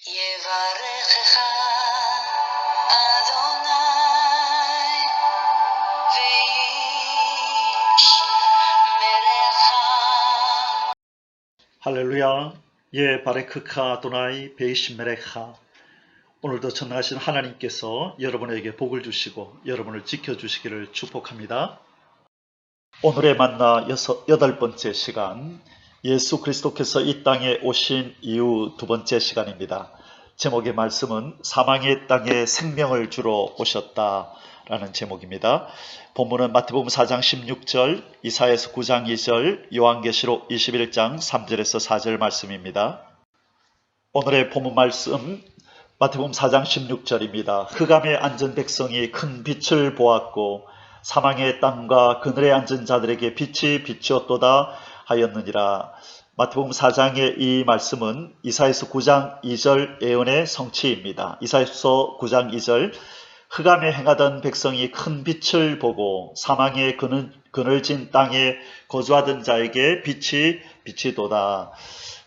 יברכך אדוני וישמרך. 할렐루야. 예, 바레크카 아도나이 베이시메레카. 오늘도 전능하신 하나님께서 여러분에게 복을 주시고 여러분을 지켜주시기를 축복합니다. 오늘의 만나 여덟 번째 시간, 예수 그리스도께서 이 땅에 오신 이후 두 번째 시간입니다. 제목의 말씀은 사망의 땅에 생명을 주러 오셨다 라는 제목입니다. 본문은 마태복음 4장 16절, 이사야서 9장 2절, 요한계시록 21장 3절에서 4절 말씀입니다. 오늘의 본문 말씀 마태복음 4장 16절입니다. 흑암에 앉은 백성이 큰 빛을 보았고 사망의 땅과 그늘에 앉은 자들에게 빛이 비추었도다 하였느니라. 마태복음 4장의 이 말씀은 이사야서 9장 2절 예언의 성취입니다. 이사야서 9장 2절, 흑암에 행하던 백성이 큰 빛을 보고 사망의 그늘진 땅에 거주하던 자에게 빛이 비치도다.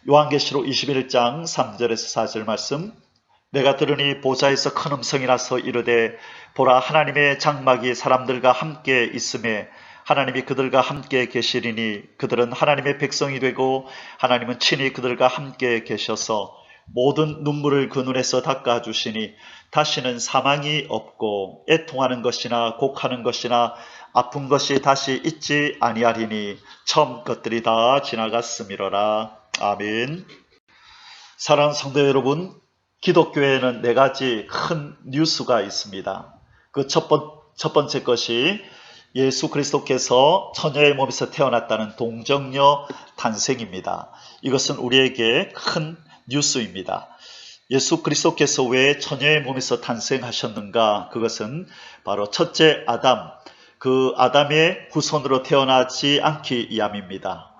요한계시록 21장 3절에서 4절 말씀, 내가 들으니 보좌에서 큰 음성이 나서 이르되 보라, 하나님의 장막이 사람들과 함께 있음에 하나님이 그들과 함께 계시리니 그들은 하나님의 백성이 되고 하나님은 친히 그들과 함께 계셔서 모든 눈물을 그 눈에서 닦아주시니 다시는 사망이 없고 애통하는 것이나 곡하는 것이나 아픈 것이 다시 있지 아니하리니 처음 것들이 다 지나갔음이로라. 아멘. 사랑하는 성도 여러분, 기독교에는 네 가지 큰 뉴스가 있습니다. 그 첫 번째 것이 예수 그리스도께서 처녀의 몸에서 태어났다는 동정녀 탄생입니다. 이것은 우리에게 큰 뉴스입니다. 예수 그리스도께서 왜 처녀의 몸에서 탄생하셨는가? 그것은 바로 첫째 아담, 그 아담의 후손으로 태어나지 않기 위함입니다.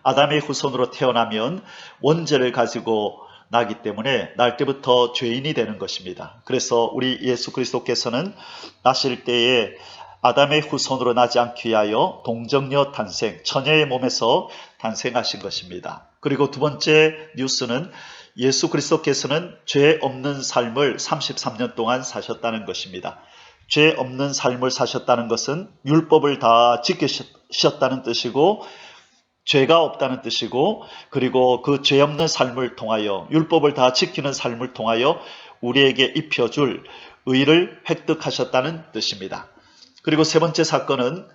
아담의 후손으로 태어나면 원죄를 가지고 나기 때문에 날 때부터 죄인이 되는 것입니다. 그래서 우리 예수 그리스도께서는 나실 때에 아담의 후손으로 나지 않기 위하여 동정녀 탄생, 처녀의 몸에서 탄생하신 것입니다. 그리고 두 번째 뉴스는 예수 그리스도께서는 죄 없는 삶을 33년 동안 사셨다는 것입니다. 죄 없는 삶을 사셨다는 것은 율법을 다 지키셨다는 뜻이고 죄가 없다는 뜻이고, 그리고 그 죄 없는 삶을 통하여 율법을 다 지키는 삶을 통하여 우리에게 입혀줄 의를 획득하셨다는 뜻입니다. 그리고 세 번째 사건은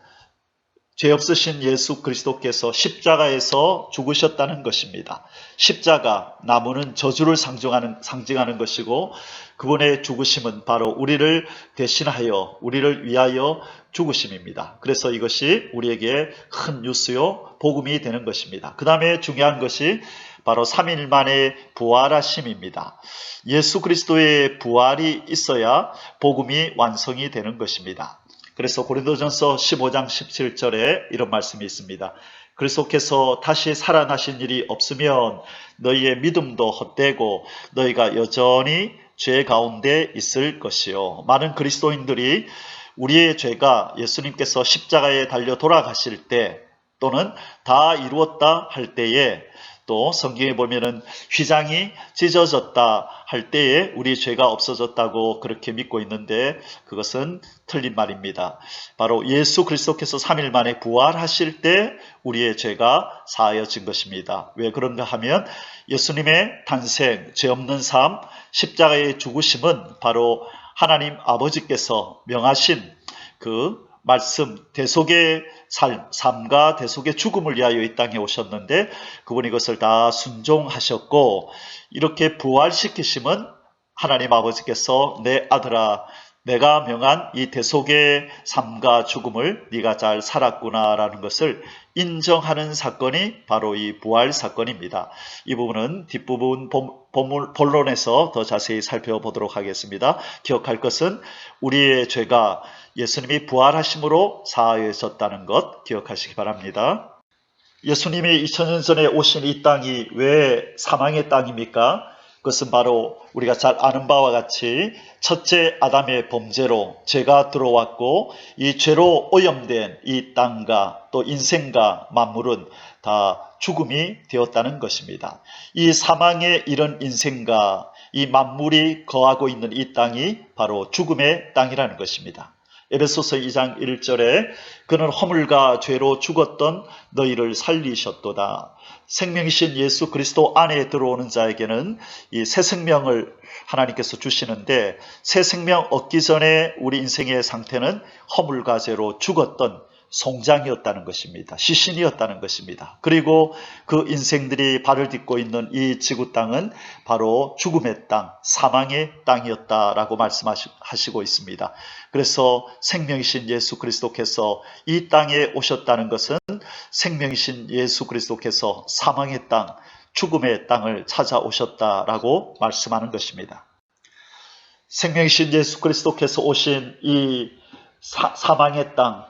죄 없으신 예수 그리스도께서 십자가에서 죽으셨다는 것입니다. 십자가, 나무는 저주를 상징하는 것이고 그분의 죽으심은 바로 우리를 대신하여 우리를 위하여 죽으심입니다. 그래서 이것이 우리에게 큰 뉴스요, 복음이 되는 것입니다. 그 다음에 중요한 것이 바로 3일 만에 부활하심입니다. 예수 그리스도의 부활이 있어야 복음이 완성이 되는 것입니다. 그래서 고린도전서 15장 17절에 이런 말씀이 있습니다. 그리스도께서 다시 살아나신 일이 없으면 너희의 믿음도 헛되고 너희가 여전히 죄 가운데 있을 것이요. 많은 그리스도인들이 우리의 죄가 예수님께서 십자가에 달려 돌아가실 때 또는 다 이루었다 할 때에, 또 성경에 보면은 휘장이 찢어졌다 할 때에 우리 죄가 없어졌다고 그렇게 믿고 있는데 그것은 틀린 말입니다. 바로 예수 그리스도께서 3일 만에 부활하실 때 우리의 죄가 사하여진 것입니다. 왜 그런가 하면 예수님의 탄생, 죄 없는 삶, 십자가의 죽으심은 바로 하나님 아버지께서 명하신 그 말씀, 대속의 삶과 대속의 죽음을 위하여 이 땅에 오셨는데 그분이 이것을 다 순종하셨고, 이렇게 부활시키심은 하나님 아버지께서 내 아들아, 내가 명한 이 대속의 삶과 죽음을 네가 잘 살았구나 라는 것을 인정하는 사건이 바로 이 부활 사건입니다. 이 부분은 뒷부분 본론에서 더 자세히 살펴보도록 하겠습니다. 기억할 것은 우리의 죄가 예수님이 부활하심으로 사하여졌다는 것 기억하시기 바랍니다. 예수님이 2000년 전에 오신 이 땅이 왜 사망의 땅입니까? 그것은 바로 우리가 잘 아는 바와 같이 첫째 아담의 범죄로 죄가 들어왔고 이 죄로 오염된 이 땅과 또 인생과 만물은 다 죽음이 되었다는 것입니다. 이 사망에 이른 인생과 이 만물이 거하고 있는 이 땅이 바로 죽음의 땅이라는 것입니다. 에베소서 2장 1절에 그는 허물과 죄로 죽었던 너희를 살리셨도다. 생명이신 예수 그리스도 안에 들어오는 자에게는 이 새 생명을 하나님께서 주시는데, 새 생명 얻기 전에 우리 인생의 상태는 허물과 죄로 죽었던 송장이었다는 것입니다. 시신이었다는 것입니다. 그리고 그 인생들이 발을 딛고 있는 이 지구 땅은 바로 죽음의 땅, 사망의 땅이었다라고 말씀하시고 있습니다. 그래서 생명이신 예수 그리스도께서 이 땅에 오셨다는 것은 생명이신 예수 그리스도께서 사망의 땅, 죽음의 땅을 찾아오셨다라고 말씀하는 것입니다. 생명이신 예수 그리스도께서 오신 이 사망의 땅,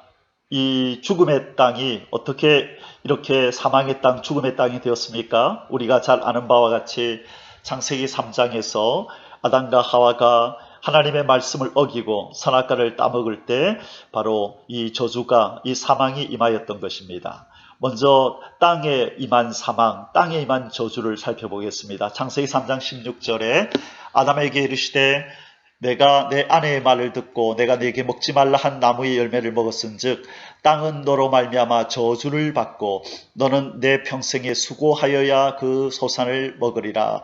이 죽음의 땅이 어떻게 이렇게 사망의 땅, 죽음의 땅이 되었습니까? 우리가 잘 아는 바와 같이 창세기 3장에서 아담과 하와가 하나님의 말씀을 어기고 선악과를 따먹을 때 바로 이 저주가, 이 사망이 임하였던 것입니다. 먼저 땅에 임한 사망, 땅에 임한 저주를 살펴보겠습니다. 창세기 3장 16절에 아담에게 이르시되 내가 내 아내의 말을 듣고 내가 네게 먹지 말라 한 나무의 열매를 먹었은즉 땅은 너로 말미암아 저주를 받고 너는 내 평생에 수고하여야 그 소산을 먹으리라.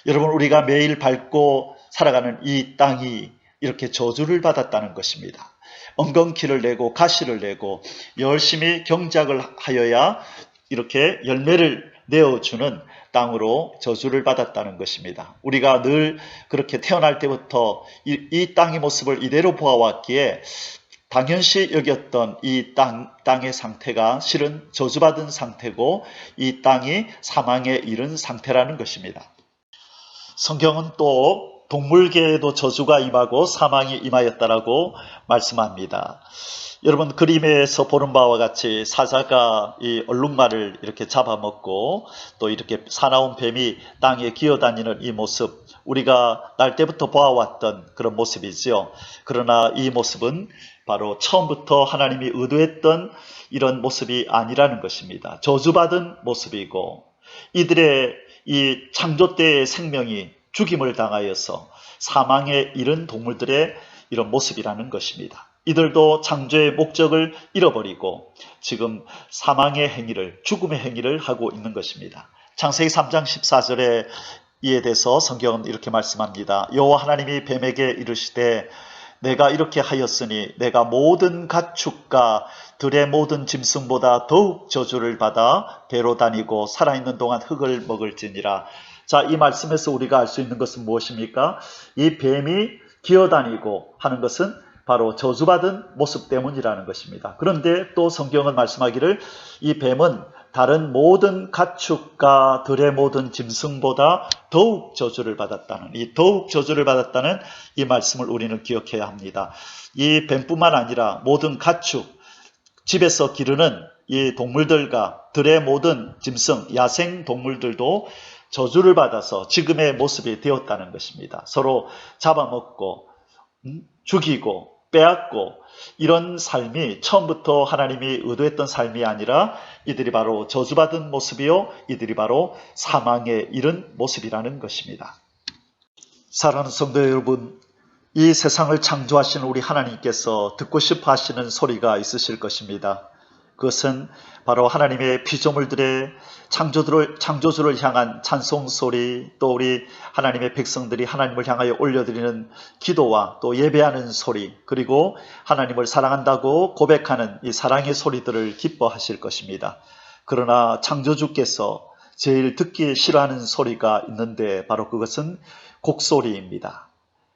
여러분, 우리가 매일 밟고 살아가는 이 땅이 이렇게 저주를 받았다는 것입니다. 엉겅퀴를 내고 가시를 내고 열심히 경작을 하여야 이렇게 열매를 내어주는 땅으로 저주를 받았다는 것입니다. 우리가 늘 그렇게 태어날 때부터 이 땅의 모습을 이대로 보아왔기에 당연시 여겼던 이 땅의 상태가 실은 저주받은 상태고 이 땅이 사망에 이른 상태라는 것입니다. 성경은 또 동물계에도 저주가 임하고 사망이 임하였다라고 말씀합니다. 여러분, 그림에서 보는 바와 같이 사자가 이 얼룩말을 이렇게 잡아먹고 또 이렇게 사나운 뱀이 땅에 기어다니는 이 모습, 우리가 날 때부터 보아왔던 그런 모습이지요. 그러나 이 모습은 바로 처음부터 하나님이 의도했던 이런 모습이 아니라는 것입니다. 저주받은 모습이고 이들의 이 창조 때의 생명이 죽임을 당하여서 사망에 이른 동물들의 이런 모습이라는 것입니다. 이들도 창조의 목적을 잃어버리고 지금 사망의 행위를, 죽음의 행위를 하고 있는 것입니다. 창세기 3장 14절에 이에 대해서 성경은 이렇게 말씀합니다. 여호와 하나님이 뱀에게 이르시되 내가 이렇게 하였으니 내가 모든 가축과 들의 모든 짐승보다 더욱 저주를 받아 배로 다니고 살아있는 동안 흙을 먹을지니라. 자, 이 말씀에서 우리가 알 수 있는 것은 무엇입니까? 이 뱀이 기어다니고 하는 것은 바로 저주받은 모습 때문이라는 것입니다. 그런데 또 성경은 말씀하기를 이 뱀은 다른 모든 가축과 들의 모든 짐승보다 더욱 저주를 받았다는, 이 더욱 저주를 받았다는 이 말씀을 우리는 기억해야 합니다. 이 뱀뿐만 아니라 모든 가축, 집에서 기르는 이 동물들과 들의 모든 짐승, 야생 동물들도 저주를 받아서 지금의 모습이 되었다는 것입니다. 서로 잡아먹고 죽이고 빼앗고 이런 삶이 처음부터 하나님이 의도했던 삶이 아니라 이들이 바로 저주받은 모습이요, 이들이 바로 사망에 이른 모습이라는 것입니다. 사랑하는 성도 여러분, 이 세상을 창조하신 우리 하나님께서 듣고 싶어 하시는 소리가 있으실 것입니다. 그것은 바로 하나님의 피조물들의 창조주를 향한 찬송소리, 또 우리 하나님의 백성들이 하나님을 향하여 올려드리는 기도와 또 예배하는 소리, 그리고 하나님을 사랑한다고 고백하는 이 사랑의 소리들을 기뻐하실 것입니다. 그러나 창조주께서 제일 듣기 싫어하는 소리가 있는데 바로 그것은 곡소리입니다.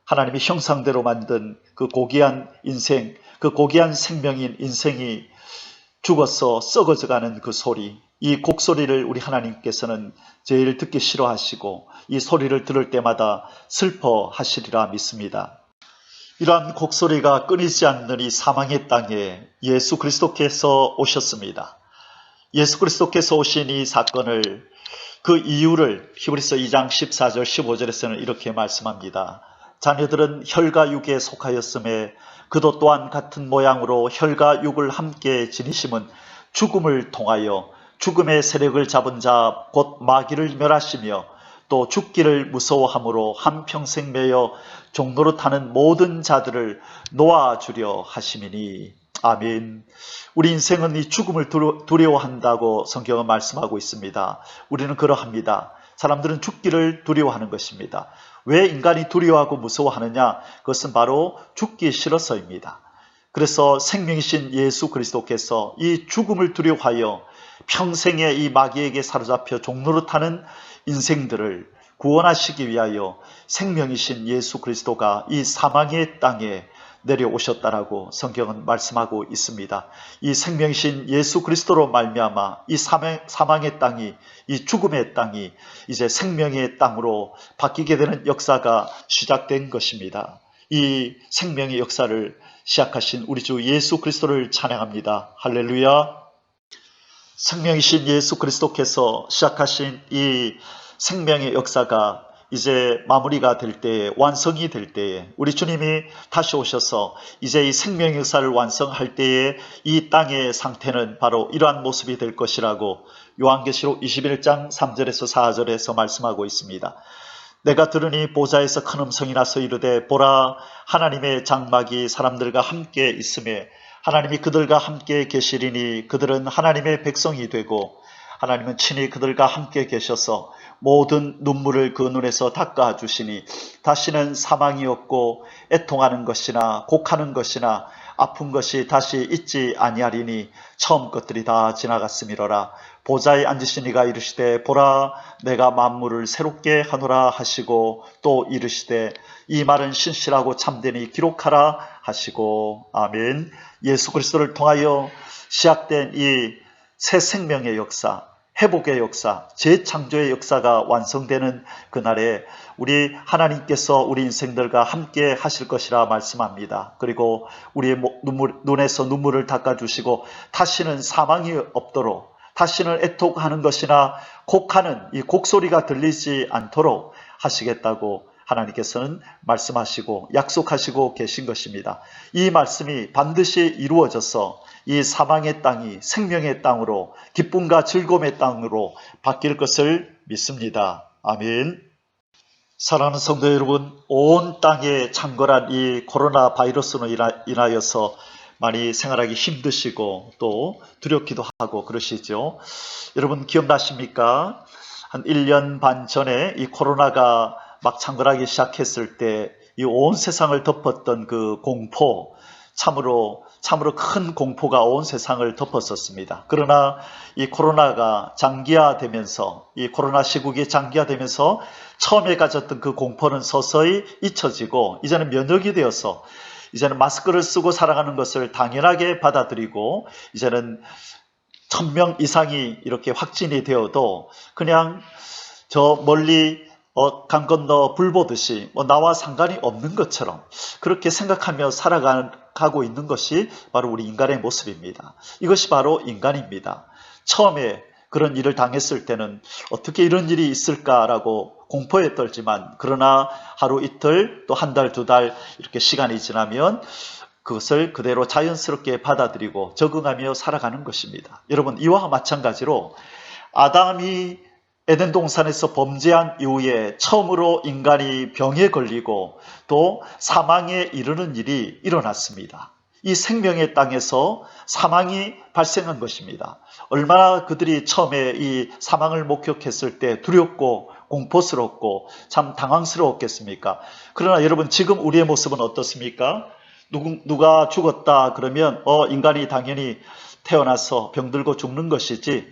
하나님의 형상대로 만든 그 고귀한 인생, 그 고귀한 생명인 인생이 죽어서 썩어져가는 그 소리, 이 곡소리를 우리 하나님께서는 제일 듣기 싫어하시고 이 소리를 들을 때마다 슬퍼하시리라 믿습니다. 이러한 곡소리가 끊이지 않는 이 사망의 땅에 예수 그리스도께서 오셨습니다. 예수 그리스도께서 오신 이 사건을, 그 이유를 히브리서 2장 14절 15절에서는 이렇게 말씀합니다. 자녀들은 혈과 육에 속하였음에 그도 또한 같은 모양으로 혈과 육을 함께 지니심은 죽음을 통하여 죽음의 세력을 잡은 자 곧 마귀를 멸하시며 또 죽기를 무서워함으로 한평생 매여 종로로 타는 모든 자들을 놓아주려 하심이니. 아멘. 우리 인생은 이 죽음을 두려워한다고 성경은 말씀하고 있습니다. 우리는 그러합니다. 사람들은 죽기를 두려워하는 것입니다. 왜 인간이 두려워하고 무서워하느냐? 그것은 바로 죽기 싫어서입니다. 그래서 생명이신 예수 그리스도께서 이 죽음을 두려워하여 평생의 이 마귀에게 사로잡혀 종로로 타는 인생들을 구원하시기 위하여 생명이신 예수 그리스도가 이 사망의 땅에 내려오셨다라고 성경은 말씀하고 있습니다. 이 생명이신 예수 그리스도로 말미암아 이 사망의 땅이, 이 죽음의 땅이 이제 생명의 땅으로 바뀌게 되는 역사가 시작된 것입니다. 이 생명의 역사를 시작하신 우리 주 예수 그리스도를 찬양합니다. 할렐루야. 생명이신 예수 그리스도께서 시작하신 이 생명의 역사가 이제 마무리가 될 때에, 완성이 될 때에 우리 주님이 다시 오셔서 이제 이 생명의 역사를 완성할 때에 이 땅의 상태는 바로 이러한 모습이 될 것이라고 요한계시록 21장 3절에서 4절에서 말씀하고 있습니다. 내가 들으니 보좌에서 큰 음성이 나서 이르되 보라, 하나님의 장막이 사람들과 함께 있음에 하나님이 그들과 함께 계시리니 그들은 하나님의 백성이 되고 하나님은 친히 그들과 함께 계셔서 모든 눈물을 그 눈에서 닦아주시니 다시는 사망이 없고 애통하는 것이나 곡하는 것이나 아픈 것이 다시 있지 아니하리니 처음 것들이 다 지나갔음이로라. 보좌에 앉으신 이가 이르시되 보라, 내가 만물을 새롭게 하노라 하시고 또 이르시되 이 말은 신실하고 참되니 기록하라 하시고. 아멘. 예수 그리스도를 통하여 시작된 이 새 생명의 역사, 회복의 역사, 재창조의 역사가 완성되는 그날에 우리 하나님께서 우리 인생들과 함께 하실 것이라 말씀합니다. 그리고 우리의 눈에서 눈물을 닦아주시고 다시는 사망이 없도록, 다시는 애통하는 것이나 곡하는 이 곡소리가 들리지 않도록 하시겠다고 하나님께서는 말씀하시고 약속하시고 계신 것입니다. 이 말씀이 반드시 이루어져서 이 사망의 땅이 생명의 땅으로, 기쁨과 즐거움의 땅으로 바뀔 것을 믿습니다. 아멘. 사랑하는 성도 여러분, 온 땅에 창궐한 이 코로나 바이러스로 인하여서 많이 생활하기 힘드시고 또 두렵기도 하고 그러시죠. 여러분 기억나십니까? 한 1년 반 전에 이 코로나가 막 창궐하기 시작했을 때 이 온 세상을 덮었던 그 공포, 참으로 큰 공포가 온 세상을 덮었었습니다. 그러나 이 코로나가 장기화되면서, 이 코로나 시국이 장기화되면서 처음에 가졌던 그 공포는 서서히 잊혀지고 이제는 면역이 되어서 이제는 마스크를 쓰고 살아가는 것을 당연하게 받아들이고 이제는 1000명 이상이 이렇게 확진이 되어도 그냥 저 멀리 강 건너 불 보듯이 나와 상관이 없는 것처럼 그렇게 생각하며 살아가고 있는 것이 바로 우리 인간의 모습입니다. 이것이 바로 인간입니다. 처음에 그런 일을 당했을 때는 어떻게 이런 일이 있을까라고 공포에 떨지만 그러나 하루 이틀 또 한 달, 두 달 이렇게 시간이 지나면 그것을 그대로 자연스럽게 받아들이고 적응하며 살아가는 것입니다. 여러분 이와 마찬가지로 아담이 에덴 동산에서 범죄한 이후에 처음으로 인간이 병에 걸리고 또 사망에 이르는 일이 일어났습니다. 이 생명의 땅에서 사망이 발생한 것입니다. 얼마나 그들이 처음에 이 사망을 목격했을 때 두렵고 공포스럽고 참 당황스러웠겠습니까? 그러나 여러분 지금 우리의 모습은 어떻습니까? 누가 죽었다 그러면 인간이 당연히 태어나서 병들고 죽는 것이지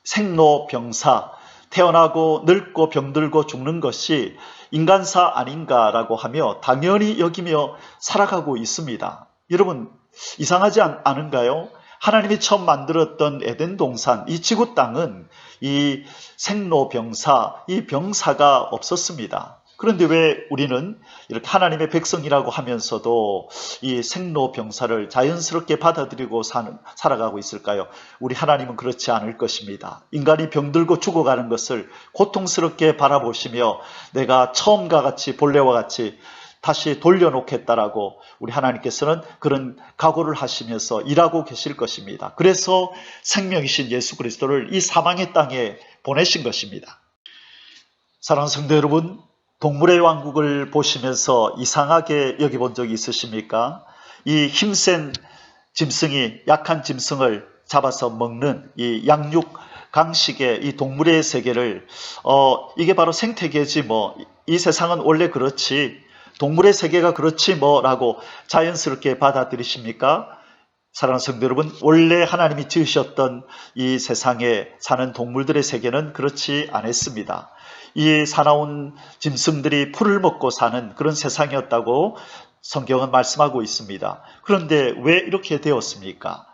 생로병사, 태어나고 늙고 병들고 죽는 것이 인간사 아닌가라고 하며 당연히 여기며 살아가고 있습니다. 여러분 이상하지 않은가요? 하나님이 처음 만들었던 에덴 동산, 이 지구 땅은 이 생로병사, 이 병사가 없었습니다. 그런데 왜 우리는 이렇게 하나님의 백성이라고 하면서도 이 생로병사를 자연스럽게 받아들이고 살아가고 있을까요? 우리 하나님은 그렇지 않을 것입니다. 인간이 병들고 죽어가는 것을 고통스럽게 바라보시며 내가 처음과 같이 본래와 같이 다시 돌려놓겠다라고 우리 하나님께서는 그런 각오를 하시면서 일하고 계실 것입니다. 그래서 생명이신 예수 그리스도를 이 사망의 땅에 보내신 것입니다. 사랑하는 성도 여러분, 동물의 왕국을 보시면서 이상하게 여겨본 적이 있으십니까? 이 힘센 짐승이 약한 짐승을 잡아서 먹는 이 양육 강식의 이 동물의 세계를 이게 바로 생태계지 뭐, 이 세상은 원래 그렇지, 동물의 세계가 그렇지 뭐라고 자연스럽게 받아들이십니까? 사랑하는 성도 여러분, 원래 하나님이 지으셨던 이 세상에 사는 동물들의 세계는 그렇지 않았습니다. 이 사나운 짐승들이 풀을 먹고 사는 그런 세상이었다고 성경은 말씀하고 있습니다. 그런데 왜 이렇게 되었습니까?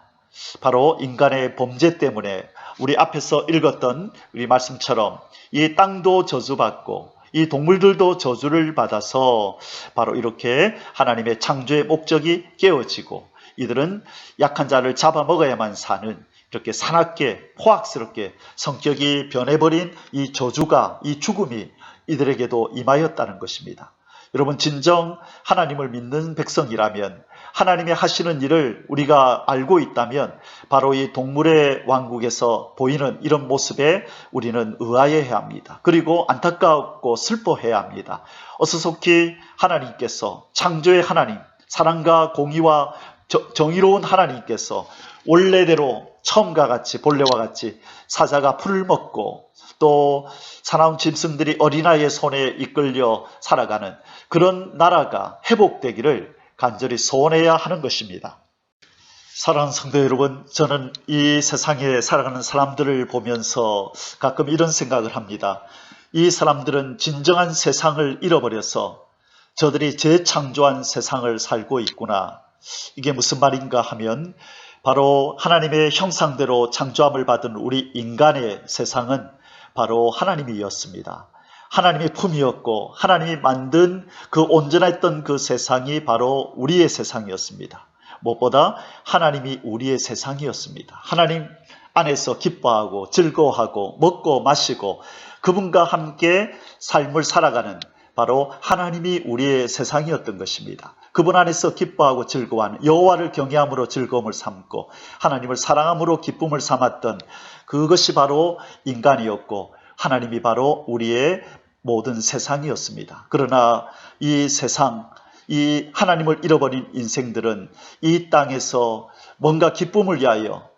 바로 인간의 범죄 때문에 우리 앞에서 읽었던 우리 말씀처럼 이 땅도 저주받고 이 동물들도 저주를 받아서 바로 이렇게 하나님의 창조의 목적이 깨어지고 이들은 약한 자를 잡아먹어야만 사는 이렇게 사납게 포악스럽게 성격이 변해버린 이 저주가, 이 죽음이 이들에게도 임하였다는 것입니다. 여러분, 진정 하나님을 믿는 백성이라면, 하나님이 하시는 일을 우리가 알고 있다면 바로 이 동물의 왕국에서 보이는 이런 모습에 우리는 의아해야 합니다. 그리고 안타깝고 슬퍼해야 합니다. 어수속히 하나님께서, 창조의 하나님, 사랑과 공의와 정의로운 하나님께서 원래대로 처음과 같이, 본래와 같이 사자가 풀을 먹고 또 사나운 짐승들이 어린아이의 손에 이끌려 살아가는 그런 나라가 회복되기를 간절히 소원해야 하는 것입니다. 사랑하는 성도 여러분, 저는 이 세상에 살아가는 사람들을 보면서 가끔 이런 생각을 합니다. 이 사람들은 진정한 세상을 잃어버려서 저들이 재창조한 세상을 살고 있구나. 이게 무슨 말인가 하면 바로 하나님의 형상대로 창조함을 받은 우리 인간의 세상은 바로 하나님이었습니다. 하나님의 품이었고 하나님이 만든 그 온전했던 그 세상이 바로 우리의 세상이었습니다. 무엇보다 하나님이 우리의 세상이었습니다. 하나님 안에서 기뻐하고 즐거워하고 먹고 마시고 그분과 함께 삶을 살아가는 바로 하나님이 우리의 세상이었던 것입니다. 그분 안에서 기뻐하고 즐거워하는, 여호와를 경외함으로 즐거움을 삼고 하나님을 사랑함으로 기쁨을 삼았던 그것이 바로 인간이었고 하나님이 바로 우리의 모든 세상이었습니다. 그러나 이 세상, 이 하나님을 잃어버린 인생들은 이 땅에서 뭔가 기쁨을 위하여,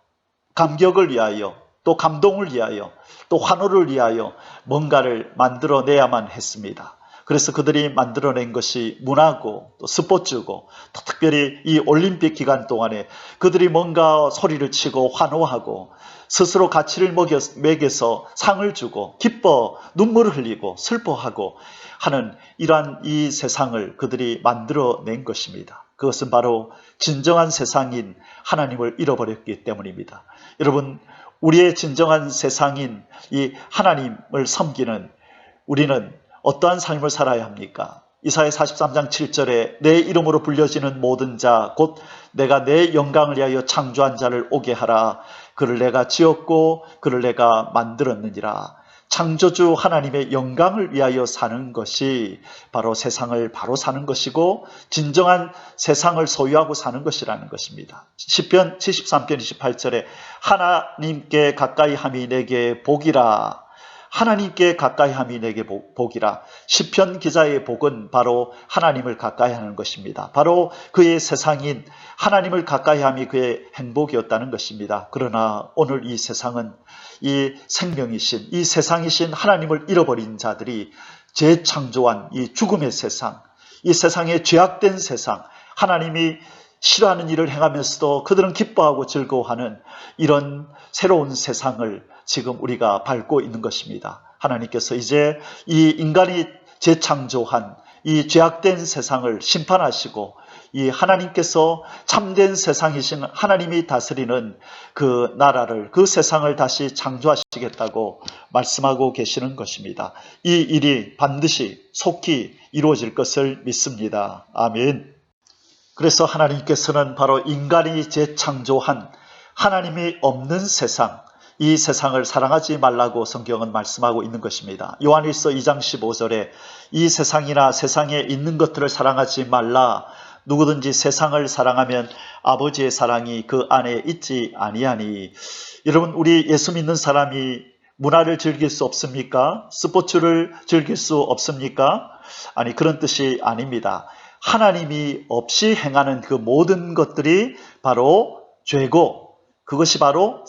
감격을 위하여, 또 감동을 위하여, 또 환호를 위하여 뭔가를 만들어내야만 했습니다. 그래서 그들이 만들어낸 것이 문화고 또 스포츠고 또 특별히 이 올림픽 기간 동안에 그들이 뭔가 소리를 치고 환호하고 스스로 가치를 매겨서 상을 주고 기뻐 눈물을 흘리고 슬퍼하고 하는 이러한 이 세상을 그들이 만들어낸 것입니다. 그것은 바로 진정한 세상인 하나님을 잃어버렸기 때문입니다. 여러분, 우리의 진정한 세상인 이 하나님을 섬기는 우리는 어떠한 삶을 살아야 합니까? 이사야 43장 7절에 내 이름으로 불려지는 모든 자 곧 내가 내 영광을 위하여 창조한 자를 오게 하라. 그를 내가 지었고 그를 내가 만들었느니라. 창조주 하나님의 영광을 위하여 사는 것이 바로 세상을 바로 사는 것이고 진정한 세상을 소유하고 사는 것이라는 것입니다. 시편 73편 28절에 하나님께 가까이 함이 내게 복이라. 하나님께 가까이함이 내게 복이라. 시편 기자의 복은 바로 하나님을 가까이하는 것입니다. 바로 그의 세상인 하나님을 가까이함이 그의 행복이었다는 것입니다. 그러나 오늘 이 세상은 이 생명이신 이 세상이신 하나님을 잃어버린 자들이 재창조한 이 죽음의 세상, 이 세상의 죄악된 세상, 하나님이 싫어하는 일을 행하면서도 그들은 기뻐하고 즐거워하는 이런 새로운 세상을 지금 우리가 밟고 있는 것입니다. 하나님께서 이제 이 인간이 재창조한 이 죄악된 세상을 심판하시고 이 하나님께서 참된 세상이신 하나님이 다스리는 그 나라를, 그 세상을 다시 창조하시겠다고 말씀하고 계시는 것입니다. 이 일이 반드시 속히 이루어질 것을 믿습니다. 아멘. 그래서 하나님께서는 바로 인간이 재창조한 하나님이 없는 세상, 이 세상을 사랑하지 말라고 성경은 말씀하고 있는 것입니다. 요한일서 2장 15절에 이 세상이나 세상에 있는 것들을 사랑하지 말라. 누구든지 세상을 사랑하면 아버지의 사랑이 그 안에 있지 아니하니. 여러분, 우리 예수 믿는 사람이 문화를 즐길 수 없습니까? 스포츠를 즐길 수 없습니까? 아니, 그런 뜻이 아닙니다. 하나님이 없이 행하는 그 모든 것들이 바로 죄고, 그것이 바로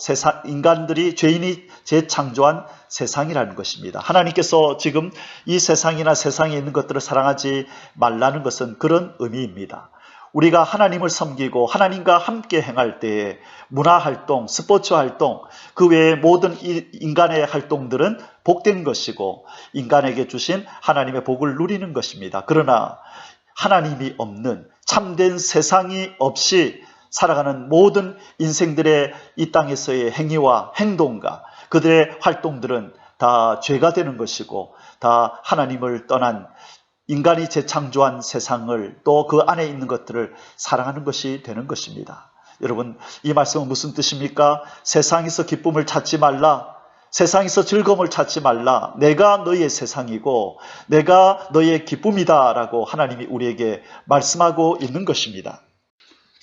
인간들이, 죄인이 재창조한 세상이라는 것입니다. 하나님께서 지금 이 세상이나 세상에 있는 것들을 사랑하지 말라는 것은 그런 의미입니다. 우리가 하나님을 섬기고 하나님과 함께 행할 때에 문화활동, 스포츠 활동, 그 외의 모든 인간의 활동들은 복된 것이고 인간에게 주신 하나님의 복을 누리는 것입니다. 그러나 하나님이 없는 참된 세상이 없이 살아가는 모든 인생들의 이 땅에서의 행위와 행동과 그들의 활동들은 다 죄가 되는 것이고 다 하나님을 떠난 인간이 재창조한 세상을 또 그 안에 있는 것들을 사랑하는 것이 되는 것입니다. 여러분, 이 말씀은 무슨 뜻입니까? 세상에서 기쁨을 찾지 말라. 세상에서 즐거움을 찾지 말라. 내가 너희의 세상이고 내가 너희의 기쁨이다 라고 하나님이 우리에게 말씀하고 있는 것입니다.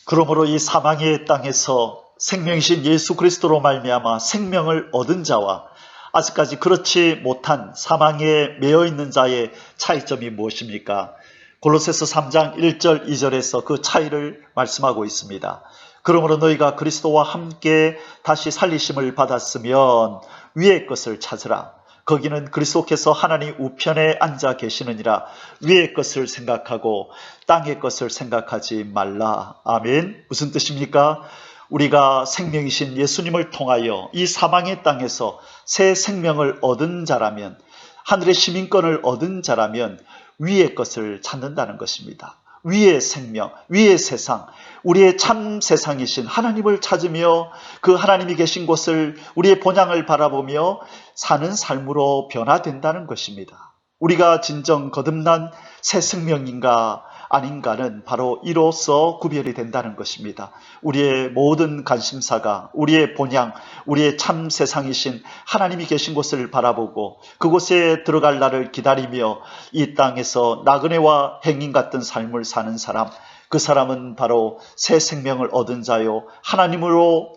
그러므로 이 사망의 땅에서 생명이신 예수 그리스도로 말미암아 생명을 얻은 자와 아직까지 그렇지 못한 사망에 매여 있는 자의 차이점이 무엇입니까? 골로새서 3장 1절 2절에서 그 차이를 말씀하고 있습니다. 그러므로 너희가 그리스도와 함께 다시 살리심을 받았으면 위의 것을 찾으라. 거기는 그리스도께서 하나님 우편에 앉아 계시느니라. 위의 것을 생각하고 땅의 것을 생각하지 말라. 아멘. 무슨 뜻입니까? 우리가 생명이신 예수님을 통하여 이 사망의 땅에서 새 생명을 얻은 자라면, 하늘의 시민권을 얻은 자라면 위의 것을 찾는다는 것입니다. 위의 생명, 위의 세상, 우리의 참 세상이신 하나님을 찾으며 그 하나님이 계신 곳을, 우리의 본향을 바라보며 사는 삶으로 변화된다는 것입니다. 우리가 진정 거듭난 새 생명인가 아닌가는 바로 이로써 구별이 된다는 것입니다. 우리의 모든 관심사가 우리의 본향, 우리의 참 세상이신 하나님이 계신 곳을 바라보고 그곳에 들어갈 날을 기다리며 이 땅에서 나그네와 행인 같은 삶을 사는 사람, 그 사람은 바로 새 생명을 얻은 자요 하나님으로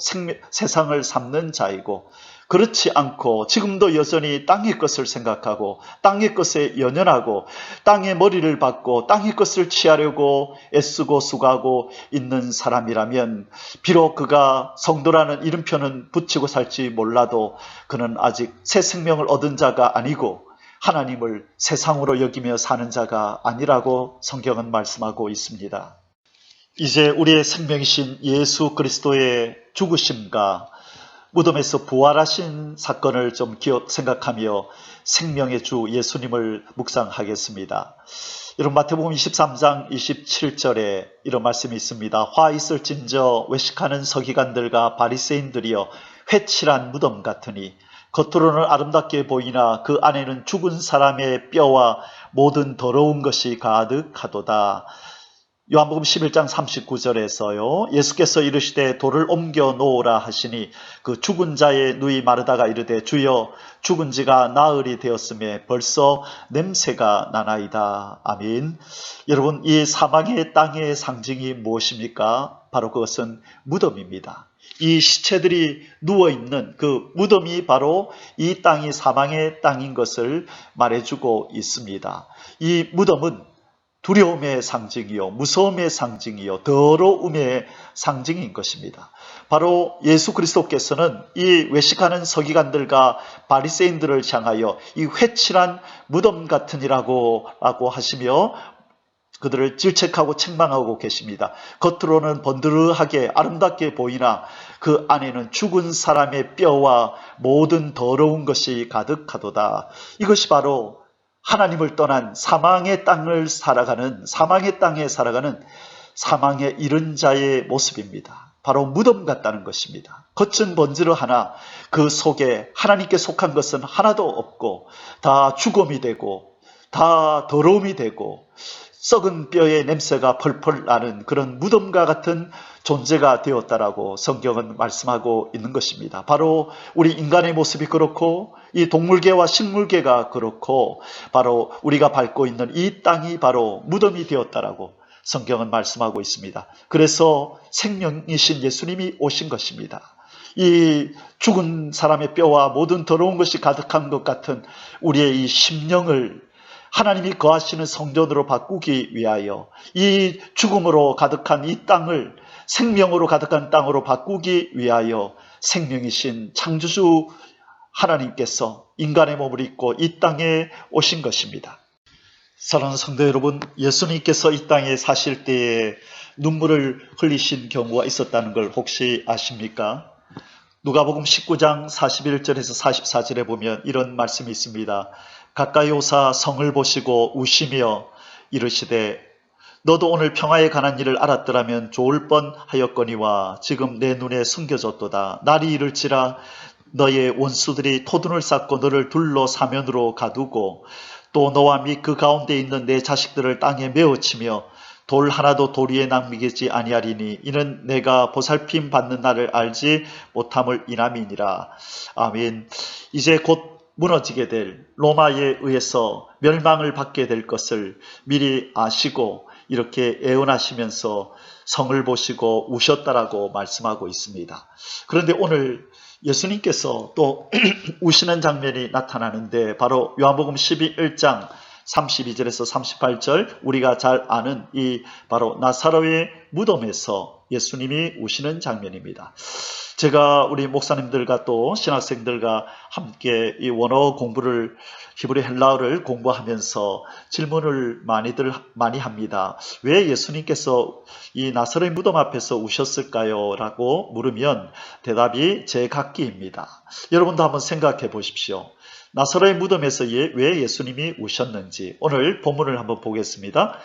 세상을 삼는 자이고, 그렇지 않고 지금도 여전히 땅의 것을 생각하고 땅의 것에 연연하고 땅의 머리를 박고 땅의 것을 취하려고 애쓰고 수고하고 있는 사람이라면 비록 그가 성도라는 이름표는 붙이고 살지 몰라도 그는 아직 새 생명을 얻은 자가 아니고 하나님을 세상으로 여기며 사는 자가 아니라고 성경은 말씀하고 있습니다. 이제 우리의 생명이신 예수 그리스도의 죽으심과 무덤에서 부활하신 사건을 좀 생각하며 생명의 주 예수님을 묵상하겠습니다. 여러분, 마태복음 23장 27절에 이런 말씀이 있습니다. 화 있을진저 외식하는 서기관들과 바리새인들이여 회칠한 무덤 같으니 겉으로는 아름답게 보이나 그 안에는 죽은 사람의 뼈와 모든 더러운 것이 가득하도다. 요한복음 11장 39절에서요. 예수께서 이르시되 돌을 옮겨 놓으라 하시니 그 죽은 자의 누이 마르다가 이르되 주여 죽은 지가 나흘이 되었음에 벌써 냄새가 나나이다. 아멘. 여러분, 이 사망의 땅의 상징이 무엇입니까? 바로 그것은 무덤입니다. 이 시체들이 누워있는 그 무덤이 바로 이 땅이 사망의 땅인 것을 말해주고 있습니다. 이 무덤은 두려움의 상징이요, 무서움의 상징이요, 더러움의 상징인 것입니다. 바로 예수 그리스도께서는 이 외식하는 서기관들과 바리새인들을 향하여 이 회칠한 무덤 같으니라고 하시며 그들을 질책하고 책망하고 계십니다. 겉으로는 번드르하게 아름답게 보이나 그 안에는 죽은 사람의 뼈와 모든 더러운 것이 가득하도다. 이것이 바로 하나님을 떠난 사망의 땅에 살아가는 사망에 이른 자의 모습입니다. 바로 무덤 같다는 것입니다. 겉은 번지르하나 그 속에 하나님께 속한 것은 하나도 없고 다 죽음이 되고 다 더러움이 되고 썩은 뼈의 냄새가 펄펄 나는 그런 무덤과 같은 존재가 되었다라고 성경은 말씀하고 있는 것입니다. 바로 우리 인간의 모습이 그렇고 이 동물계와 식물계가 그렇고 바로 우리가 밟고 있는 이 땅이 바로 무덤이 되었다라고 성경은 말씀하고 있습니다. 그래서 생명이신 예수님이 오신 것입니다. 이 죽은 사람의 뼈와 모든 더러운 것이 가득한 것 같은 우리의 이 심령을 하나님이 거하시는 성전으로 바꾸기 위하여 이 죽음으로 가득한 이 땅을 생명으로 가득한 땅으로 바꾸기 위하여 생명이신 창조주 하나님께서 인간의 몸을 입고 이 땅에 오신 것입니다. 사랑하는 성도 여러분, 예수님께서 이 땅에 사실 때에 눈물을 흘리신 경우가 있었다는 걸 혹시 아십니까? 누가복음 19장 41절에서 44절에 보면 이런 말씀이 있습니다. 가까이 오사 성을 보시고 우시며 이르시되 너도 오늘 평화에 관한 일을 알았더라면 좋을 뻔하였거니와 지금 내 눈에 숨겨졌도다. 날이 이를지라 너의 원수들이 토둔을 쌓고 너를 둘러 사면으로 가두고 또 너와 및 그 가운데 있는 내 자식들을 땅에 메어치며 돌 하나도 도리에 남기지 아니하리니 이는 내가 보살핌 받는 날을 알지 못함을 인함이니라. 아멘. 이제 곧 무너지게 될 로마에 의해서 멸망을 받게 될 것을 미리 아시고 이렇게 애원하시면서 성을 보시고 우셨다라고 말씀하고 있습니다. 그런데 오늘 예수님께서 또 우시는 장면이 나타나는데 바로 요한복음 11장 32절에서 38절 우리가 잘 아는 이 바로 나사로의 무덤에서 예수님이 우시는 장면입니다. 제가 우리 목사님들과 또 신학생들과 함께 이 원어 공부를 히브리 헬라어를 공부하면서 질문을 많이 합니다. 왜 예수님께서 이 나사로의 무덤 앞에서 우셨을까요? 라고 물으면 대답이 제각기입니다. 여러분도 한번 생각해 보십시오. 나사로의 무덤에서 왜 예수님이 우셨는지 오늘 본문을 한번 보겠습니다.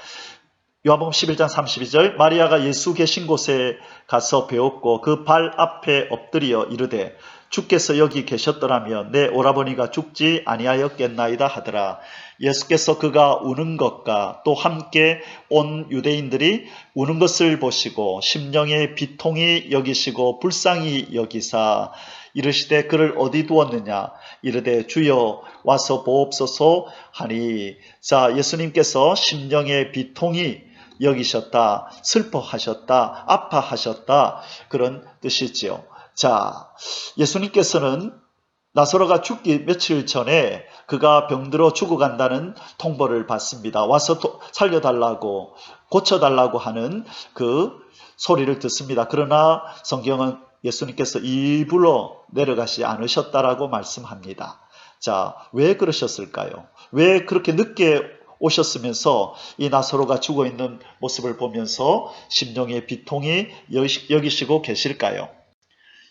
요한복음 11장 32절 마리아가 예수 계신 곳에 가서 배웠고 그 발 앞에 엎드려 이르되 주께서 여기 계셨더라면 내 오라버니가 죽지 아니하였겠나이다 하더라. 예수께서 그가 우는 것과 또 함께 온 유대인들이 우는 것을 보시고 심령의 비통이 여기시고 불쌍히 여기사 이르시되 그를 어디 두었느냐 이르되 주여 와서 보옵소서 하니 자 예수님께서 심령의 비통이 여기셨다, 슬퍼하셨다, 아파하셨다 그런 뜻이지요. 자, 예수님께서는 나사로가 죽기 며칠 전에 그가 병들어 죽어간다는 통보를 받습니다. 와서 살려달라고 고쳐달라고 하는 그 소리를 듣습니다. 그러나 성경은 예수님께서 일부러 내려가지 않으셨다라고 말씀합니다. 자, 왜 그러셨을까요? 왜 그렇게 늦게 오셨으면서 이 나사로가 죽어있는 모습을 보면서 심령의 비통이 여기시고 계실까요?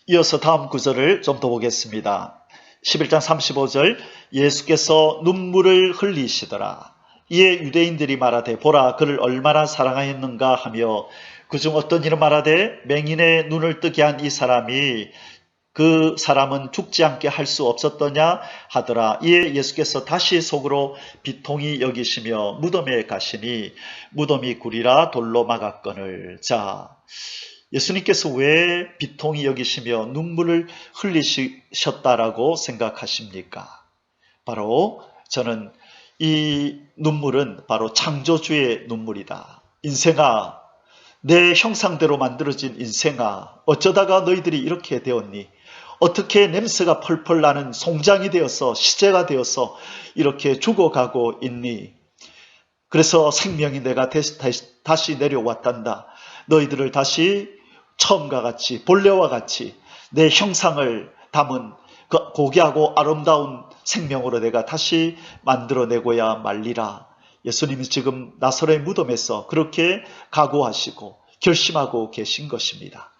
이어서 다음 구절을 좀 더 보겠습니다. 11장 35절 예수께서 눈물을 흘리시더라. 이에 유대인들이 말하되 보라 그를 얼마나 사랑하였는가 하며 그중 어떤 이는 말하되 맹인의 눈을 뜨게 한 이 사람이 그 사람은 죽지 않게 할 수 없었더냐 하더라. 이에 예수께서 다시 속으로 비통히 여기시며 무덤에 가시니 무덤이 구리라 돌로 막았거늘. 자, 예수님께서 왜 비통히 여기시며 눈물을 흘리셨다라고 생각하십니까? 바로 저는 이 눈물은 바로 창조주의 눈물이다. 인생아, 내 형상대로 만들어진 인생아, 어쩌다가 너희들이 이렇게 되었니? 어떻게 냄새가 펄펄 나는 송장이 되어서 시체가 되어서 이렇게 죽어가고 있니? 그래서 생명이 내가 다시 내려왔단다. 너희들을 다시 처음과 같이 본래와 같이 내 형상을 담은 그 고귀하고 아름다운 생명으로 내가 다시 만들어내고야 말리라. 예수님이 지금 나사로의 무덤에서 그렇게 각오하시고 결심하고 계신 것입니다.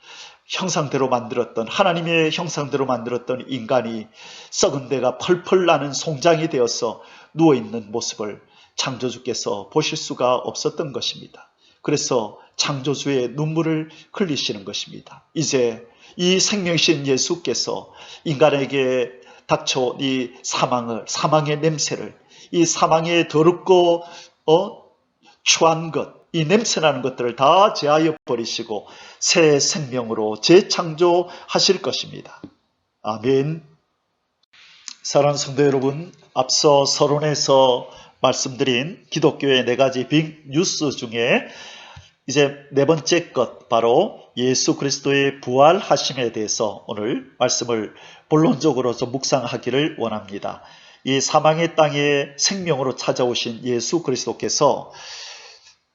형상대로 만들었던 하나님의 형상대로 만들었던 인간이 썩은 데가 펄펄 나는 송장이 되어서 누워있는 모습을 창조주께서 보실 수가 없었던 것입니다. 그래서 창조주의 눈물을 흘리시는 것입니다. 이제 이 생명이신 예수께서 인간에게 닥쳐온 이 사망의 냄새를, 이 사망의 더럽고 추한 것, 이 냄새나는 것들을 다 제하여 버리시고 새 생명으로 재창조하실 것입니다. 아멘. 사랑하는 성도 여러분, 앞서 서론에서 말씀드린 기독교의 4가지 빅 뉴스 중에 이제 네 번째 것, 바로 예수 그리스도의 부활하심에 대해서 오늘 말씀을 본론적으로 좀 묵상하기를 원합니다. 이 사망의 땅에 생명으로 찾아오신 예수 그리스도께서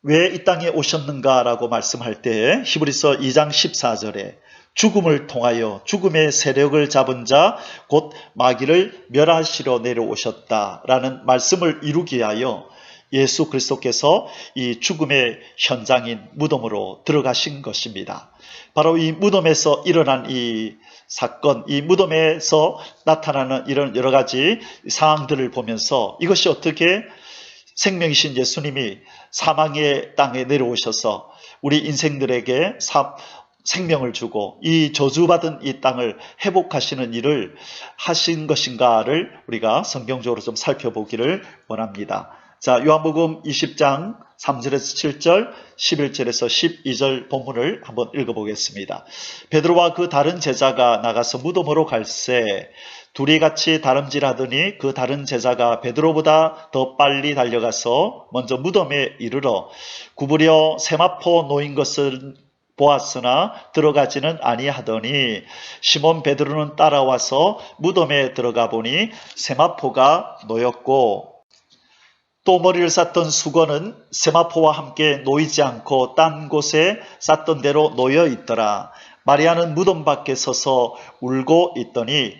왜 이 땅에 오셨는가라고 말씀할 때 히브리서 2장 14절에 죽음을 통하여 죽음의 세력을 잡은 자 곧 마귀를 멸하시러 내려오셨다라는 말씀을 이루기 위하여 예수 그리스도께서 이 죽음의 현장인 무덤으로 들어가신 것입니다. 바로 이 무덤에서 일어난 이 사건, 이 무덤에서 나타나는 이런 여러 가지 상황들을 보면서 이것이 어떻게 생명이신 예수님이 사망의 땅에 내려오셔서 우리 인생들에게 생명을 주고 이 저주받은 이 땅을 회복하시는 일을 하신 것인가를 우리가 성경적으로 좀 살펴보기를 원합니다. 자, 요한복음 20장 3절에서 7절, 11절에서 12절 본문을 한번 읽어보겠습니다. 베드로와 그 다른 제자가 나가서 무덤으로 갈새 둘이 같이 다름질하더니 그 다른 제자가 베드로보다 더 빨리 달려가서 먼저 무덤에 이르러 구부려 세마포 놓인 것을 보았으나 들어가지는 아니하더니 시몬 베드로는 따라와서 무덤에 들어가 보니 세마포가 놓였고 또 머리를 쌌던 수건은 세마포와 함께 놓이지 않고 딴 곳에 쌌던 대로 놓여 있더라. 마리아는 무덤 밖에 서서 울고 있더니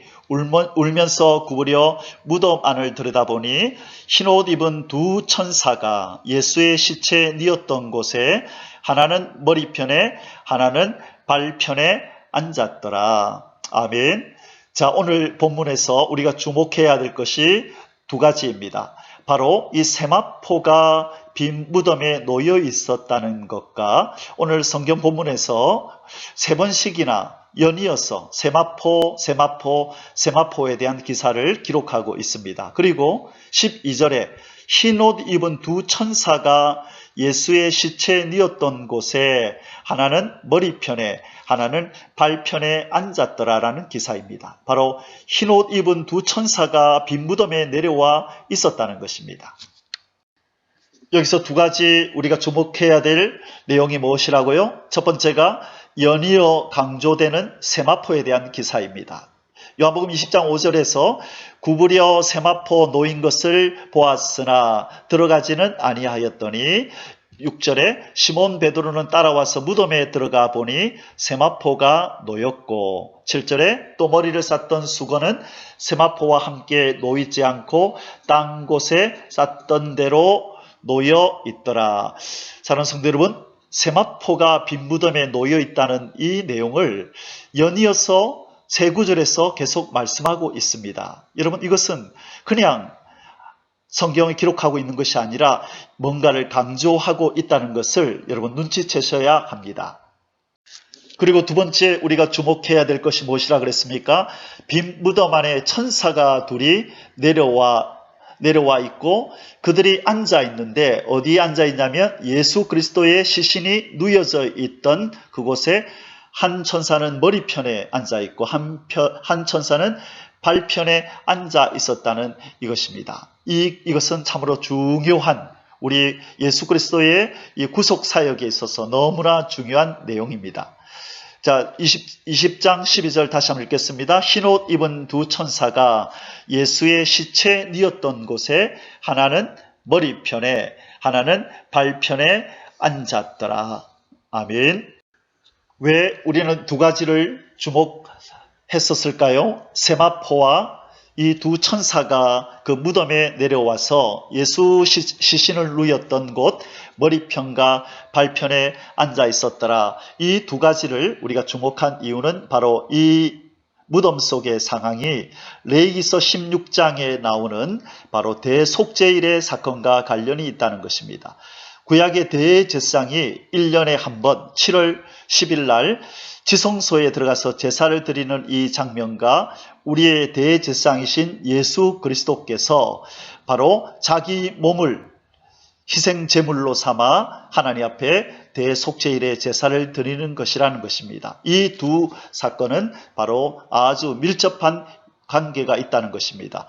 울면서 구부려 무덤 안을 들여다보니 흰옷 입은 두 천사가 예수의 시체 뉘었던 곳에 하나는 머리편에 하나는 발편에 앉았더라. 아멘. 자, 오늘 본문에서 우리가 주목해야 될 것이 두 가지입니다. 바로 이 세마포가 빈 무덤에 놓여 있었다는 것과 오늘 성경 본문에서 세 번씩이나 연이어서 세마포에 대한 기사를 기록하고 있습니다. 그리고 12절에 흰옷 입은 두 천사가 예수의 시체 뉘었던 곳에 하나는 머리편에 하나는 발편에 앉았더라라는 기사입니다. 바로 흰옷 입은 두 천사가 빈 무덤에 내려와 있었다는 것입니다. 여기서 두 가지 우리가 주목해야 될 내용이 무엇이라고요? 첫 번째가 연이어 강조되는 세마포에 대한 기사입니다. 요한복음 20장 5절에서 구부려 세마포 놓인 것을 보았으나 들어가지는 아니하였더니 6절에 시몬 베드로는 따라와서 무덤에 들어가 보니 세마포가 놓였고 7절에 또 머리를 쌌던 수건은 세마포와 함께 놓이지 않고 딴 곳에 쌌던 대로 놓여 있더라. 사랑하는 성도 여러분, 세마포가 빈 무덤에 놓여 있다는 이 내용을 연이어서 세 구절에서 계속 말씀하고 있습니다. 여러분, 이것은 그냥 성경에 기록하고 있는 것이 아니라 뭔가를 강조하고 있다는 것을 여러분 눈치채셔야 합니다. 그리고 두 번째 우리가 주목해야 될 것이 무엇이라 그랬습니까? 빈 무덤 안에 천사가 둘이 내려와 있고 그들이 앉아 있는데 어디에 앉아 있냐면 예수 그리스도의 시신이 누워져 있던 그곳에 한 천사는 머리편에 앉아 있고 한 천사는 발편에 앉아 있었다는 이것입니다. 이것은 참으로 중요한 우리 예수 그리스도의 이 구속 사역에 있어서 너무나 중요한 내용입니다. 자, 20장 12절 다시 한번 읽겠습니다. 흰옷 입은 두 천사가 예수의 시체 뉘었던 곳에 하나는 머리편에 하나는 발편에 앉았더라. 아멘. 왜 우리는 두 가지를 주목했었을까요? 세마포와 이 두 천사가 그 무덤에 내려와서 예수 시신을 누였던 곳 머리편과 발편에 앉아 있었더라. 이 두 가지를 우리가 주목한 이유는 바로 이 무덤 속의 상황이 레위기서 16장에 나오는 바로 대속죄일의 사건과 관련이 있다는 것입니다. 구약의 대제사장이 1년에 한 번 7월 10일 날 지성소에 들어가서 제사를 드리는 이 장면과 우리의 대제사장이신 예수 그리스도께서 바로 자기 몸을 희생 제물로 삼아 하나님 앞에 대속죄일의 제사를 드리는 것이라는 것입니다. 이 두 사건은 바로 아주 밀접한 관계가 있다는 것입니다.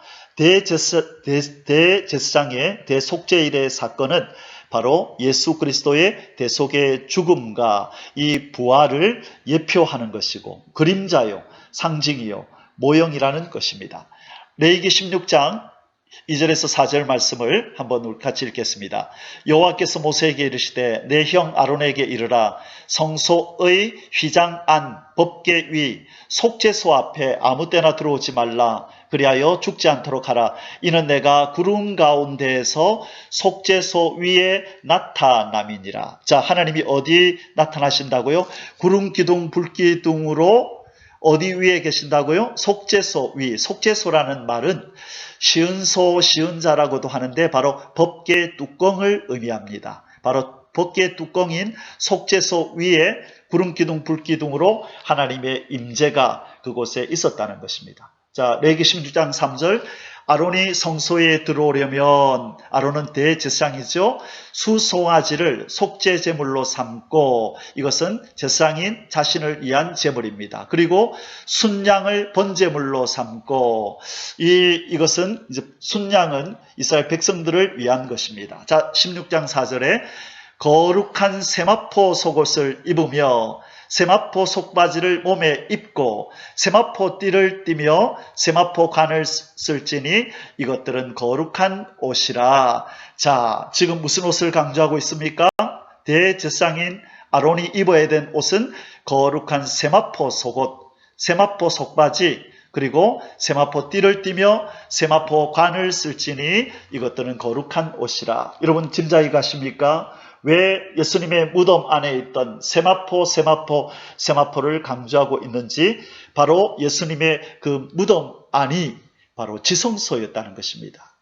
대제사장의 대속죄일의 사건은 바로 예수 그리스도의 대속의 죽음과 이 부활을 예표하는 것이고 그림자요, 상징이요, 모형이라는 것입니다. 레위기 16장 2절에서 4절 말씀을 한번 같이 읽겠습니다. 여호와께서 모세에게 이르시되 내 형 아론에게 이르라. 성소의 휘장 안 법궤 위 속죄소 앞에 아무 때나 들어오지 말라. 그리하여 죽지 않도록 하라. 이는 내가 구름 가운데에서 속죄소 위에 나타남이니라. 자, 하나님이 어디 나타나신다고요? 구름 기둥 불기둥으로 어디 위에 계신다고요? 속죄소 위. 속죄소라는 말은 시은소, 시은자라고도 하는데 바로 법궤 뚜껑을 의미합니다. 바로 법궤 뚜껑인 속죄소 위에 구름기둥, 불기둥으로 하나님의 임재가 그곳에 있었다는 것입니다. 자, 레위기 16장 3절 아론이 성소에 들어오려면 아론은 대제사장이죠. 수송아지를 속죄제물로 삼고 이것은 제사장인 자신을 위한 제물입니다. 그리고 순양을 번제물로 삼고 이것은 이제 순양은 이스라엘 백성들을 위한 것입니다. 자, 16장 4절에 거룩한 세마포 속옷을 입으며 세마포 속바지를 몸에 입고 세마포 띠를 띠며 세마포 관을 쓸지니 이것들은 거룩한 옷이라. 자, 지금 무슨 옷을 강조하고 있습니까? 대제사장인 아론이 입어야 된 옷은 거룩한 세마포 속옷, 세마포 속바지, 그리고 세마포 띠를 띠며 세마포 관을 쓸지니 이것들은 거룩한 옷이라. 여러분 짐작이 가십니까? 왜 예수님의 무덤 안에 있던 세마포를 강조하고 있는지 바로 예수님의 그 무덤 안이 바로 지성소였다는 것입니다.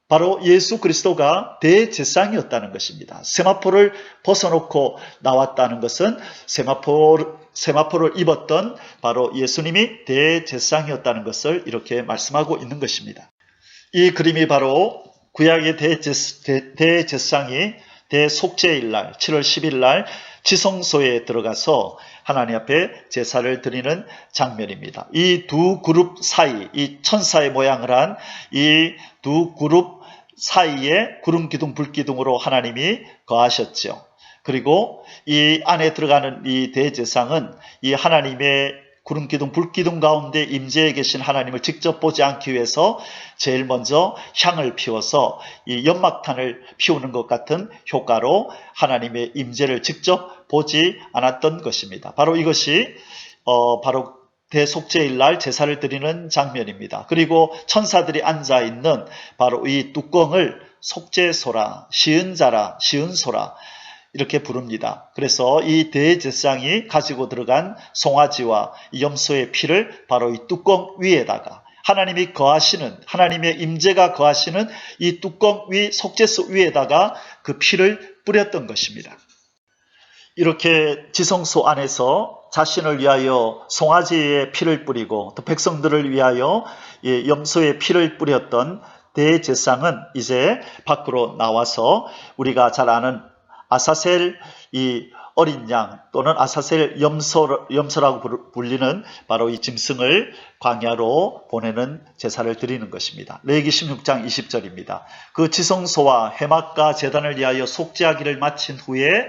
바로 예수 그리스도가 대제사장이었다는 것입니다. 세마포를 벗어놓고 나왔다는 것은 세마포를 입었던 바로 예수님이 대제사장이었다는 것을 이렇게 말씀하고 있는 것입니다. 이 그림이 바로 구약의 대제사장이 대속죄일날 7월 10일날 지성소에 들어가서 하나님 앞에 제사를 드리는 장면입니다. 이 두 그룹 사이, 이 천사의 모양을 한 이 두 그룹 사이에 구름기둥 불기둥으로 하나님이 거하셨죠. 그리고 이 안에 들어가는 이 대제사장은 이 하나님의 구름기둥 불기둥 가운데 임재해 계신 하나님을 직접 보지 않기 위해서 제일 먼저 향을 피워서 이 연막탄을 피우는 것 같은 효과로 하나님의 임재를 직접 보지 않았던 것입니다. 바로 이것이 바로 대속죄일날 제사를 드리는 장면입니다. 그리고 천사들이 앉아있는 바로 이 뚜껑을 속죄소라, 시은자라, 시은소라 이렇게 부릅니다. 그래서 이 대제사장이 가지고 들어간 송아지와 염소의 피를 바로 이 뚜껑 위에다가 하나님이 거하시는, 하나님의 임재가 거하시는 이 뚜껑 위, 속죄소 위에다가 그 피를 뿌렸던 것입니다. 이렇게 지성소 안에서 자신을 위하여 송아지의 피를 뿌리고 또 백성들을 위하여 염소의 피를 뿌렸던 대제사장은 이제 밖으로 나와서 우리가 잘 아는 아사셀 이 어린 양 또는 아사셀 염소라고 불리는 바로 이 짐승을 광야로 보내는 제사를 드리는 것입니다. 레위기 16장 20절입니다. 그 지성소와 해막과 제단을 위하여 속죄하기를 마친 후에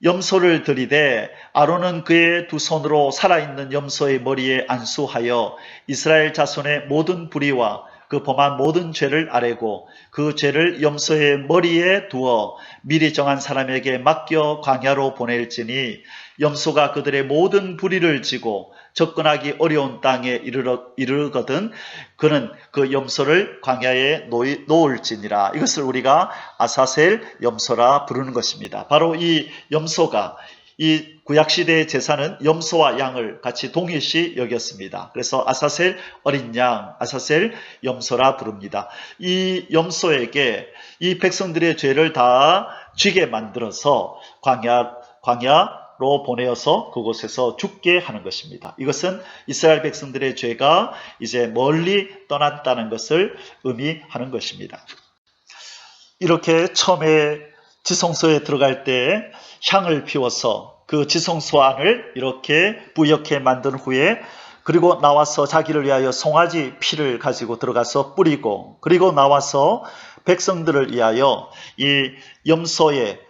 염소를 드리되 아론은 그의 두 손으로 살아있는 염소의 머리에 안수하여 이스라엘 자손의 모든 불의와 그 범한 모든 죄를 아뢰고 그 죄를 염소의 머리에 두어 미리 정한 사람에게 맡겨 광야로 보낼지니 염소가 그들의 모든 불의를 지고 접근하기 어려운 땅에 이르거든 그는 그 염소를 광야에 놓을지니라. 이것을 우리가 아사셀 염소라 부르는 것입니다. 바로 이 염소가 이 구약시대의 제사는 염소와 양을 같이 동일시 여겼습니다. 그래서 아사셀 어린 양, 아사셀 염소라 부릅니다. 이 염소에게 이 백성들의 죄를 다 쥐게 만들어서 광야로 보내어서 그곳에서 죽게 하는 것입니다. 이것은 이스라엘 백성들의 죄가 이제 멀리 떠났다는 것을 의미하는 것입니다. 이렇게 처음에 지성소에 들어갈 때 향을 피워서 그 지성소 안을 이렇게 부옇게 만든 후에 그리고 나와서 자기를 위하여 송아지 피를 가지고 들어가서 뿌리고, 그리고 나와서 백성들을 위하여 이 염소의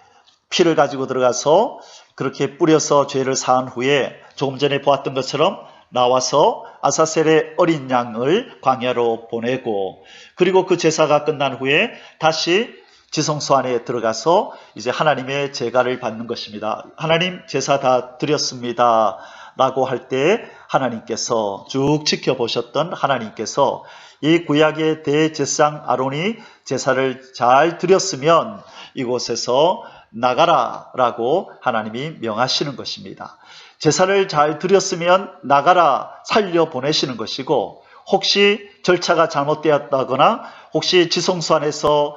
피를 가지고 들어가서 그렇게 뿌려서 죄를 사한 후에 조금 전에 보았던 것처럼 나와서 아사셀의 어린 양을 광야로 보내고, 그리고 그 제사가 끝난 후에 다시 지성소 안에 들어가서 이제 하나님의 제가를 받는 것입니다. 하나님 제사 다 드렸습니다 라고 할 때 하나님께서 쭉 지켜보셨던 하나님께서 이 구약의 대제사장 아론이 제사를 잘 드렸으면 이곳에서 나가라 라고 하나님이 명하시는 것입니다. 제사를 잘 드렸으면 나가라 살려 보내시는 것이고, 혹시 절차가 잘못되었다거나 혹시 지성소 안에서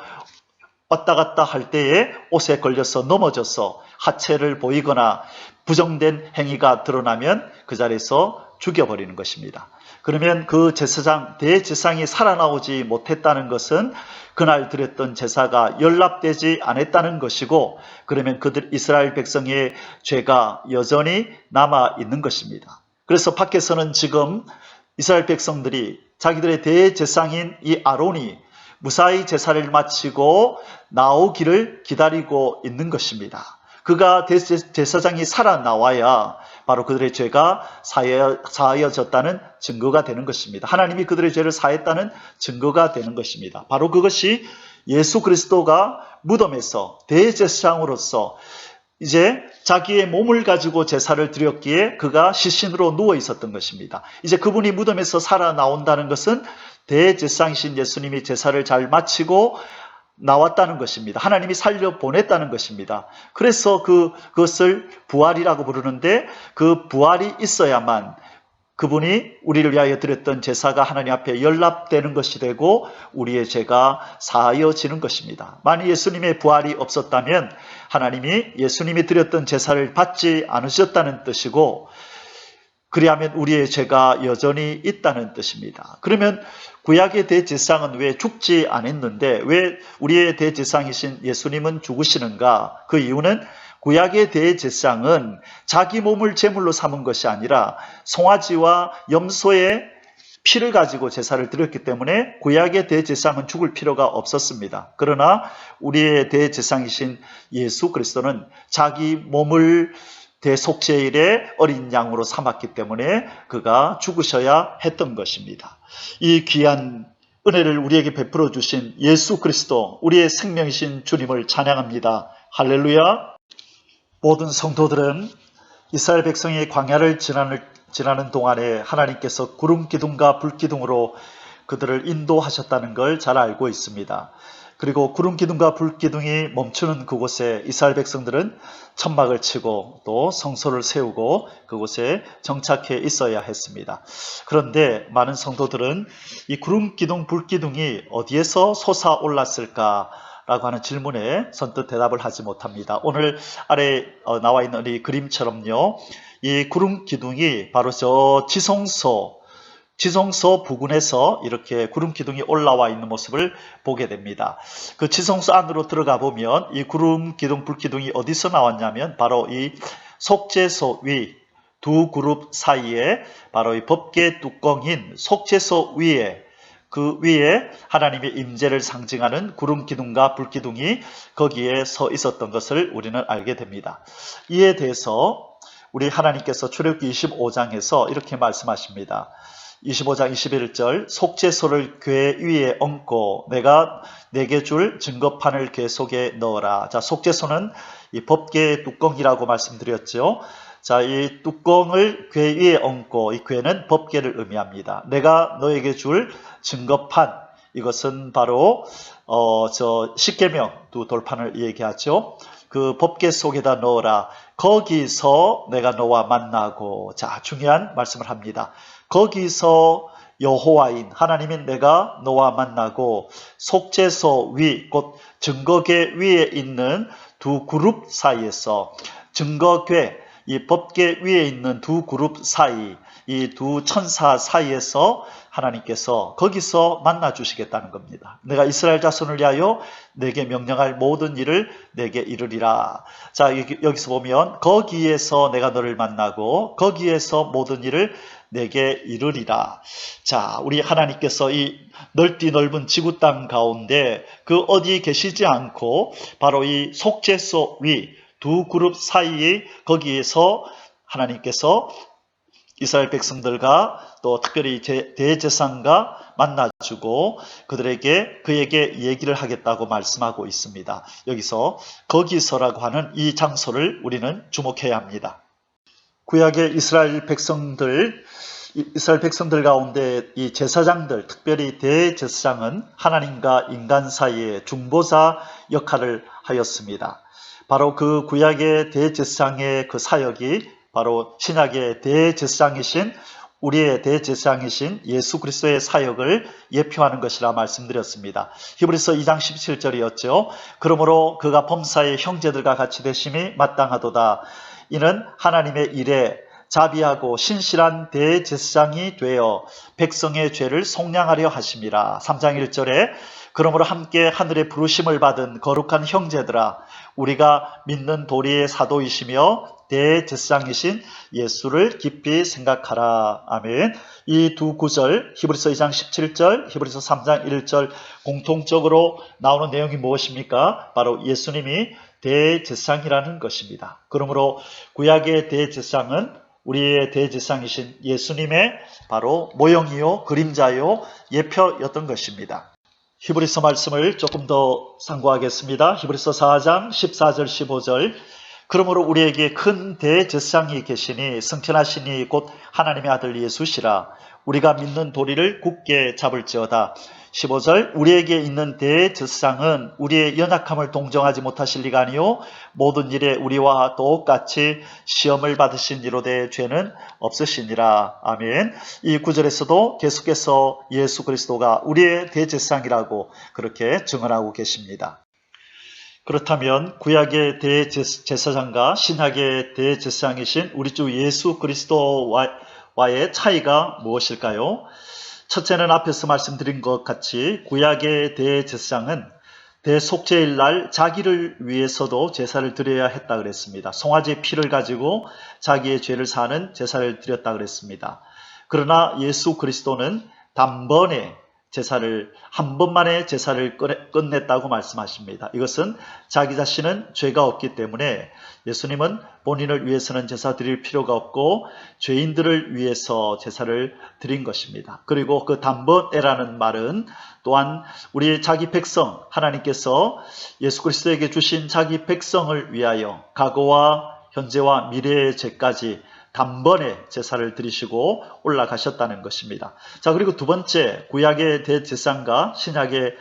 왔다 갔다 할 때에 옷에 걸려서 넘어져서 하체를 보이거나 부정된 행위가 드러나면 그 자리에서 죽여버리는 것입니다. 그러면 그 제사장, 대제사장이 살아나오지 못했다는 것은 그날 드렸던 제사가 연락되지 않았다는 것이고, 그러면 그들 이스라엘 백성의 죄가 여전히 남아 있는 것입니다. 그래서 밖에서는 지금 이스라엘 백성들이 자기들의 대제사장인 이 아론이 무사히 제사를 마치고 나오기를 기다리고 있는 것입니다. 그가 대제사장이 살아나와야 바로 그들의 죄가 사하여졌다는 증거가 되는 것입니다. 하나님이 그들의 죄를 사했다는 증거가 되는 것입니다. 바로 그것이 예수 그리스도가 무덤에서 대제사장으로서 이제 자기의 몸을 가지고 제사를 드렸기에 그가 시신으로 누워 있었던 것입니다. 이제 그분이 무덤에서 살아나온다는 것은 대제사장이신 예수님이 제사를 잘 마치고 나왔다는 것입니다. 하나님이 살려 보냈다는 것입니다. 그래서 그것을 부활이라고 부르는데, 그 부활이 있어야만 그분이 우리를 위하여 드렸던 제사가 하나님 앞에 연락되는 것이 되고 우리의 죄가 사하여지는 것입니다. 만약 예수님의 부활이 없었다면 하나님이 예수님이 드렸던 제사를 받지 않으셨다는 뜻이고, 그리하면 우리의 죄가 여전히 있다는 뜻입니다. 그러면 구약의 대제사장은 왜 죽지 않았는데 왜 우리의 대제사장이신 예수님은 죽으시는가? 그 이유는 구약의 대제사장은 자기 몸을 제물로 삼은 것이 아니라 송아지와 염소의 피를 가지고 제사를 드렸기 때문에 구약의 대제사장은 죽을 필요가 없었습니다. 그러나 우리의 대제사장이신 예수 그리스도는 자기 몸을 대속죄일의 어린 양으로 삼았기 때문에 그가 죽으셔야 했던 것입니다. 이 귀한 은혜를 우리에게 베풀어 주신 예수 그리스도, 우리의 생명이신 주님을 찬양합니다. 할렐루야. 모든 성도들은 이스라엘 백성이 광야를 지나는 동안에 하나님께서 구름 기둥과 불 기둥으로 그들을 인도하셨다는 걸 잘 알고 있습니다. 그리고 구름 기둥과 불 기둥이 멈추는 그곳에 이스라엘 백성들은 천막을 치고 또 성소를 세우고 그곳에 정착해 있어야 했습니다. 그런데 많은 성도들은 이 구름 기둥, 불 기둥이 어디에서 솟아올랐을까? 라고 하는 질문에 선뜻 대답을 하지 못합니다. 오늘 아래 나와 있는 이 그림처럼요, 이 구름 기둥이 바로 저 지성소 부근에서 이렇게 구름 기둥이 올라와 있는 모습을 보게 됩니다. 그 지성소 안으로 들어가 보면 이 구름 기둥, 불 기둥이 어디서 나왔냐면 바로 이 속죄소 위 두 그룹 사이에 바로 이 법궤 뚜껑인 속죄소 위에, 그 위에 하나님의 임재를 상징하는 구름 기둥과 불 기둥이 거기에 서 있었던 것을 우리는 알게 됩니다. 이에 대해서 우리 하나님께서 출애굽기 25장에서 이렇게 말씀하십니다. 25장 21절, 속죄소를 궤 위에 얹고 내가 내게 줄 증거판을 궤 속에 넣어라. 자, 속죄소는 이 법궤 뚜껑이라고 말씀드렸죠. 자, 이 뚜껑을 궤 위에 얹고, 이 궤는 법궤를 의미합니다. 내가 너에게 줄 증거판, 이것은 바로 저 십계명 두 돌판을 얘기하죠. 그 법궤 속에다 넣어라. 거기서 내가 너와 만나고. 자, 중요한 말씀을 합니다. 거기서 여호와인 하나님인 내가 너와 만나고 속죄소 위, 곧 증거궤 위에 있는 두 그룹 사이에서, 증거궤, 이 법궤 위에 있는 두 그룹 사이, 이 두 천사 사이에서 하나님께서 거기서 만나 주시겠다는 겁니다. 내가 이스라엘 자손을 위하여 내게 명령할 모든 일을 내게 이루리라. 자, 여기서 보면 거기에서 내가 너를 만나고 거기에서 모든 일을 내게 이르리라. 자, 우리 하나님께서 이 넓디 넓은 지구 땅 가운데 그 어디 계시지 않고 바로 이 속죄소 위 두 그룹 사이에 거기에서 하나님께서 이스라엘 백성들과 또 특별히 대제사장과 만나주고 그에게 얘기를 하겠다고 말씀하고 있습니다. 여기서 거기서라고 하는 이 장소를 우리는 주목해야 합니다. 구약의 이스라엘 백성들 가운데 이 제사장들, 특별히 대제사장은 하나님과 인간 사이의 중보자 역할을 하였습니다. 바로 그 구약의 대제사장의 그 사역이 바로 신약의 대제사장이신 우리의 대제사장이신 예수 그리스도의 사역을 예표하는 것이라 말씀드렸습니다. 히브리서 2장 17절이었죠. 그러므로 그가 범사의 형제들과 같이 되심이 마땅하도다. 이는 하나님의 일에 자비하고 신실한 대제사장이 되어 백성의 죄를 속량하려 하심이라. 3장 1절에 그러므로 함께 하늘의 부르심을 받은 거룩한 형제들아, 우리가 믿는 도리의 사도이시며 대제사장이신 예수를 깊이 생각하라. 아멘. 이 두 구절, 히브리서 2장 17절, 히브리서 3장 1절 공통적으로 나오는 내용이 무엇입니까? 바로 예수님이 대제사장이라는 것입니다. 그러므로 구약의 대제사장은 우리의 대제사장이신 예수님의 바로 모형이요, 그림자요, 예표였던 것입니다. 히브리서 말씀을 조금 더 상고하겠습니다. 히브리서 4장 14절 15절 그러므로 우리에게 큰 대제사장이 계시니 성천하시니 곧 하나님의 아들 예수시라. 우리가 믿는 도리를 굳게 잡을지어다. 15절 우리에게 있는 대제사장은 우리의 연약함을 동정하지 못하실 리가 아니요 모든 일에 우리와 똑같이 시험을 받으신 이로되 죄는 없으시니라. 아멘. 이 구절에서도 계속해서 예수 그리스도가 우리의 대제사장이라고 그렇게 증언하고 계십니다. 그렇다면 구약의 대제사장과 신약의 대제사장이신 우리 주 예수 그리스도와의 차이가 무엇일까요? 첫째는 앞에서 말씀드린 것 같이 구약의 대제사장은 대속죄일 날 자기를 위해서도 제사를 드려야 했다 그랬습니다. 송아지의 피를 가지고 자기의 죄를 사는 제사를 드렸다 그랬습니다. 그러나 예수 그리스도는 단번에 제사를 한 번만에 제사를 끝냈다고 말씀하십니다. 이것은 자기 자신은 죄가 없기 때문에 예수님은 본인을 위해서는 제사 드릴 필요가 없고 죄인들을 위해서 제사를 드린 것입니다. 그리고 그 단번에라는 말은 또한 우리 자기 백성, 하나님께서 예수 그리스도에게 주신 자기 백성을 위하여 과거와 현재와 미래의 죄까지 단번에 제사를 드리시고 올라가셨다는 것입니다. 자, 그리고 두 번째, 구약의 대제사장과 신약의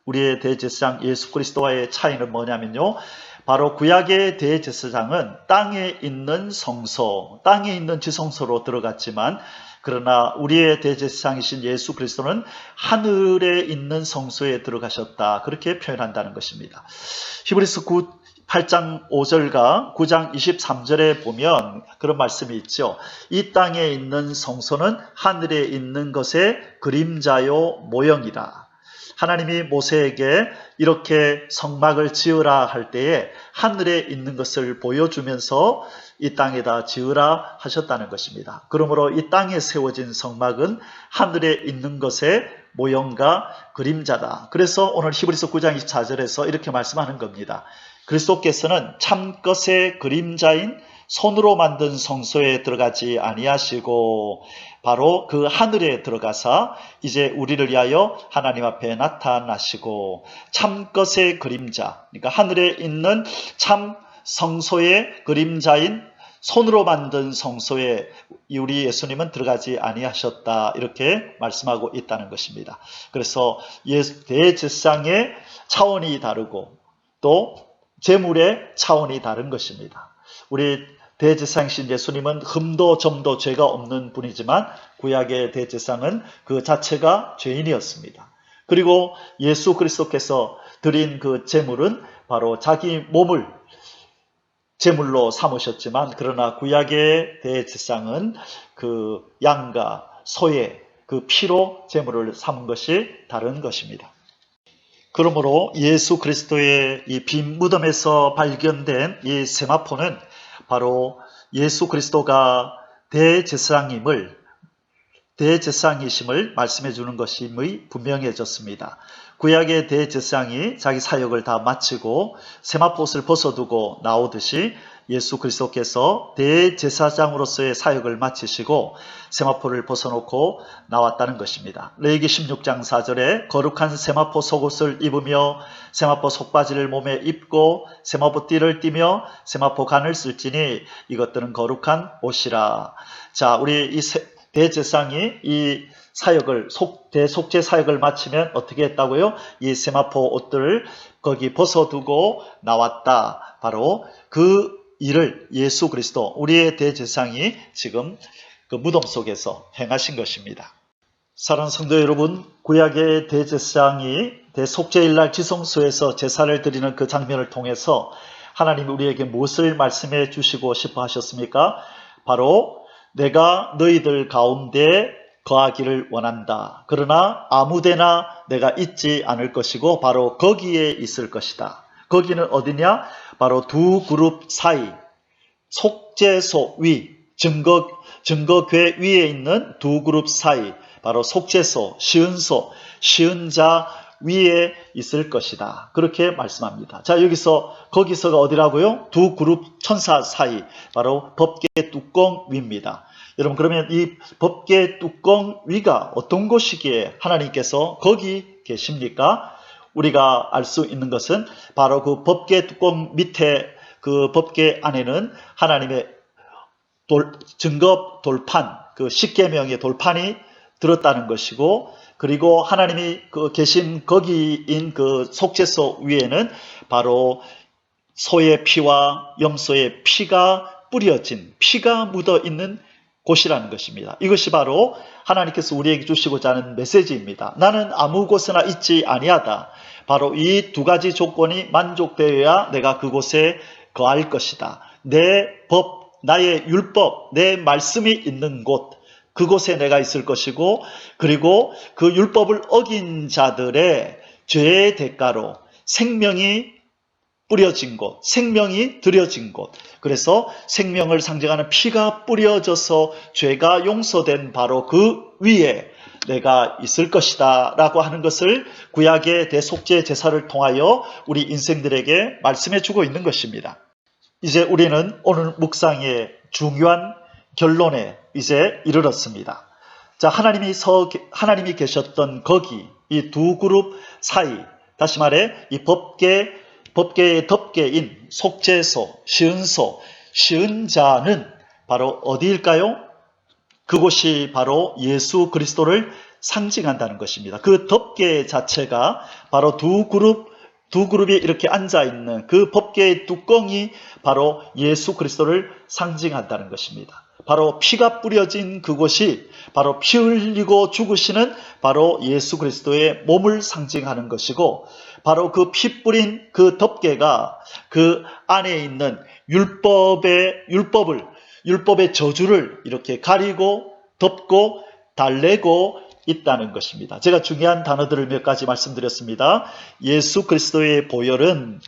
우리의 대제사장 예수 그리스도와의 차이는 뭐냐면요. 바로 구약의 대제사장은 땅에 있는 성소, 땅에 있는 지성소로 들어갔지만 그러나 우리의 대제사장이신 예수 그리스도는 하늘에 있는 성소에 들어가셨다. 그렇게 표현한다는 것입니다. 히브리서 8장 5절과 9장 23절에 보면 그런 말씀이 있죠. 이 땅에 있는 성소는 하늘에 있는 것의 그림자요 모형이라. 하나님이 모세에게 이렇게 성막을 지으라 할 때에 하늘에 있는 것을 보여주면서 이 땅에다 지으라 하셨다는 것입니다. 그러므로 이 땅에 세워진 성막은 하늘에 있는 것의 모형과 그림자다. 그래서 오늘 히브리서 9장 24절에서 이렇게 말씀하는 겁니다. 그리스도께서는 참것의 그림자인 손으로 만든 성소에 들어가지 아니하시고 바로 그 하늘에 들어가사 이제 우리를 위하여 하나님 앞에 나타나시고 참것의 그림자, 그러니까 하늘에 있는 참 성소의 그림자인 손으로 만든 성소에 우리 예수님은 들어가지 아니하셨다. 이렇게 말씀하고 있다는 것입니다. 그래서 대제사장의 차원이 다르고 또 제물의 차원이 다른 것입니다. 우리 대제사장이신 예수님은 흠도 점도 죄가 없는 분이지만 구약의 대제사장은 그 자체가 죄인이었습니다. 그리고 예수 그리스도께서 드린 그 제물은 바로 자기 몸을 제물로 삼으셨지만 그러나 구약의 대제사장은 그 양과 소의 그 피로 제물을 삼은 것이 다른 것입니다. 그러므로 예수 그리스도의 이 빈 무덤에서 발견된 이 세마포는 바로 예수 그리스도가 대제사장임을 대제사장이심을 말씀해 주는 것임의 분명해졌습니다. 구약의 대제사장이 자기 사역을 다 마치고 세마포옷을 벗어두고 나오듯이 예수 그리스도께서 대제사장으로서의 사역을 마치시고 세마포를 벗어놓고 나왔다는 것입니다. 레위기 16장 4절에 거룩한 세마포 속옷을 입으며 세마포 속바지를 몸에 입고 세마포 띠를 띠며 세마포 간을 쓸지니 이것들은 거룩한 옷이라. 자, 우리 이 대제사장이 이 사역을 대속죄 사역을 마치면 어떻게 했다고요? 이 세마포 옷들을 거기 벗어두고 나왔다. 바로 그 일을 예수 그리스도 우리의 대제사장이 지금 그 무덤 속에서 행하신 것입니다. 사랑하는 성도 여러분, 구약의 대제사장이 대속죄일날 지성소에서 제사를 드리는 그 장면을 통해서 하나님이 우리에게 무엇을 말씀해 주시고 싶어 하셨습니까? 바로 내가 너희들 가운데 거하기를 원한다. 그러나 아무데나 내가 있지 않을 것이고 바로 거기에 있을 것이다. 거기는 어디냐? 바로 두 그룹 사이, 속죄소 위, 증거궤 위에 있는 두 그룹 사이, 바로 속죄소, 시은소, 시은자 위에 있을 것이다. 그렇게 말씀합니다. 자, 거기서가 어디라고요? 두 그룹 천사 사이, 바로 법궤 뚜껑 위입니다. 여러분, 그러면 이 법궤 뚜껑 위가 어떤 곳이기에 하나님께서 거기 계십니까? 우리가 알 수 있는 것은 바로 그 법궤 뚜껑 밑에 그 법궤 안에는 하나님의 증거 돌판, 그 십계명의 돌판이 들었다는 것이고, 그리고 하나님이 계신 거기인 그 속죄소 위에는 바로 소의 피와 염소의 피가 뿌려진, 피가 묻어 있는 곳이라는 것입니다. 이것이 바로 하나님께서 우리에게 주시고자 하는 메시지입니다. 나는 아무 곳에나 있지 아니하다. 바로 이 두 가지 조건이 만족되어야 내가 그곳에 거할 것이다. 내 법, 나의 율법, 내 말씀이 있는 곳, 그곳에 내가 있을 것이고, 그리고 그 율법을 어긴 자들의 죄의 대가로 생명이 뿌려진 곳, 생명이 드려진 곳, 그래서 생명을 상징하는 피가 뿌려져서 죄가 용서된 바로 그 위에 내가 있을 것이다 라고 하는 것을 구약의 대속죄 제사를 통하여 우리 인생들에게 말씀해 주고 있는 것입니다. 이제 우리는 오늘 묵상의 중요한 결론에 이제 이르렀습니다. 자, 하나님이 계셨던 거기, 이 두 그룹 사이, 다시 말해 이 법궤의 덮개인 속죄소, 시은소, 시은자는 바로 어디일까요? 그곳이 바로 예수 그리스도를 상징한다는 것입니다. 그 덮개 자체가 바로 두 그룹이 이렇게 앉아있는 그 법궤의 뚜껑이 바로 예수 그리스도를 상징한다는 것입니다. 바로 피가 뿌려진 그곳이 바로 피 흘리고 죽으시는 바로 예수 그리스도의 몸을 상징하는 것이고, 바로 그 피 뿌린 그 덮개가 그 안에 있는 율법의 저주를 이렇게 가리고 덮고 달래고 있다는 것입니다. 제가 중요한 단어들을 몇 가지 말씀드렸습니다. 예수 그리스도의 보혈은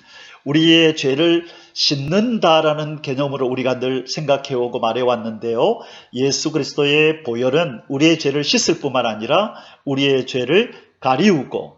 우리의 죄를 씻는다라는 개념으로 우리가 늘 생각해오고 말해왔는데요. 예수 그리스도의 보혈은 우리의 죄를 씻을 뿐만 아니라 우리의 죄를 가리우고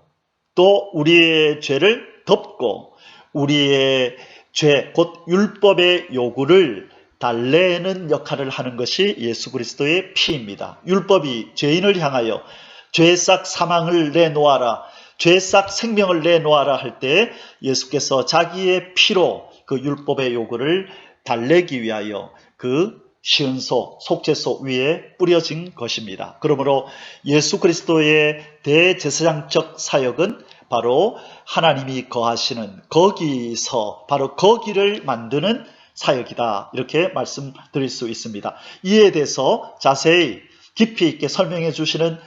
또 우리의 죄를 덮고 우리의 죄, 곧 율법의 요구를 달래는 역할을 하는 것이 예수 그리스도의 피입니다. 율법이 죄인을 향하여 죄싹 사망을 내놓아라, 죄싹 생명을 내놓아라 할 때 예수께서 자기의 피로 그 율법의 요구를 달래기 위하여 그 시은소, 속죄소 위에 뿌려진 것입니다. 그러므로 예수 그리스도의 대제사장적 사역은 바로 하나님이 거하시는 거기서 바로 거기를 만드는 사역이다, 이렇게 말씀드릴 수 있습니다. 이에 대해서 자세히 깊이 있게 설명해 주시는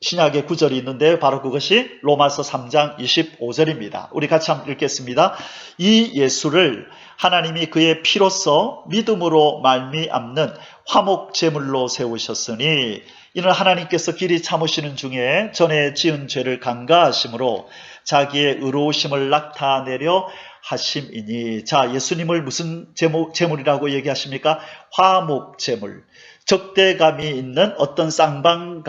신약의 구절이 있는데 바로 그것이 로마서 3장 25절입니다. 우리 같이 한번 읽겠습니다. 이 예수를 하나님이 그의 피로써 믿음으로 말미암는 화목제물로 세우셨으니 이는 하나님께서 길이 참으시는 중에 전에 지은 죄를 간과하심으로 자기의 의로우심을 나타내려 하심이니. 자, 예수님을 무슨 제물이라고 얘기하십니까? 화목제물. 적대감이 있는 어떤 쌍방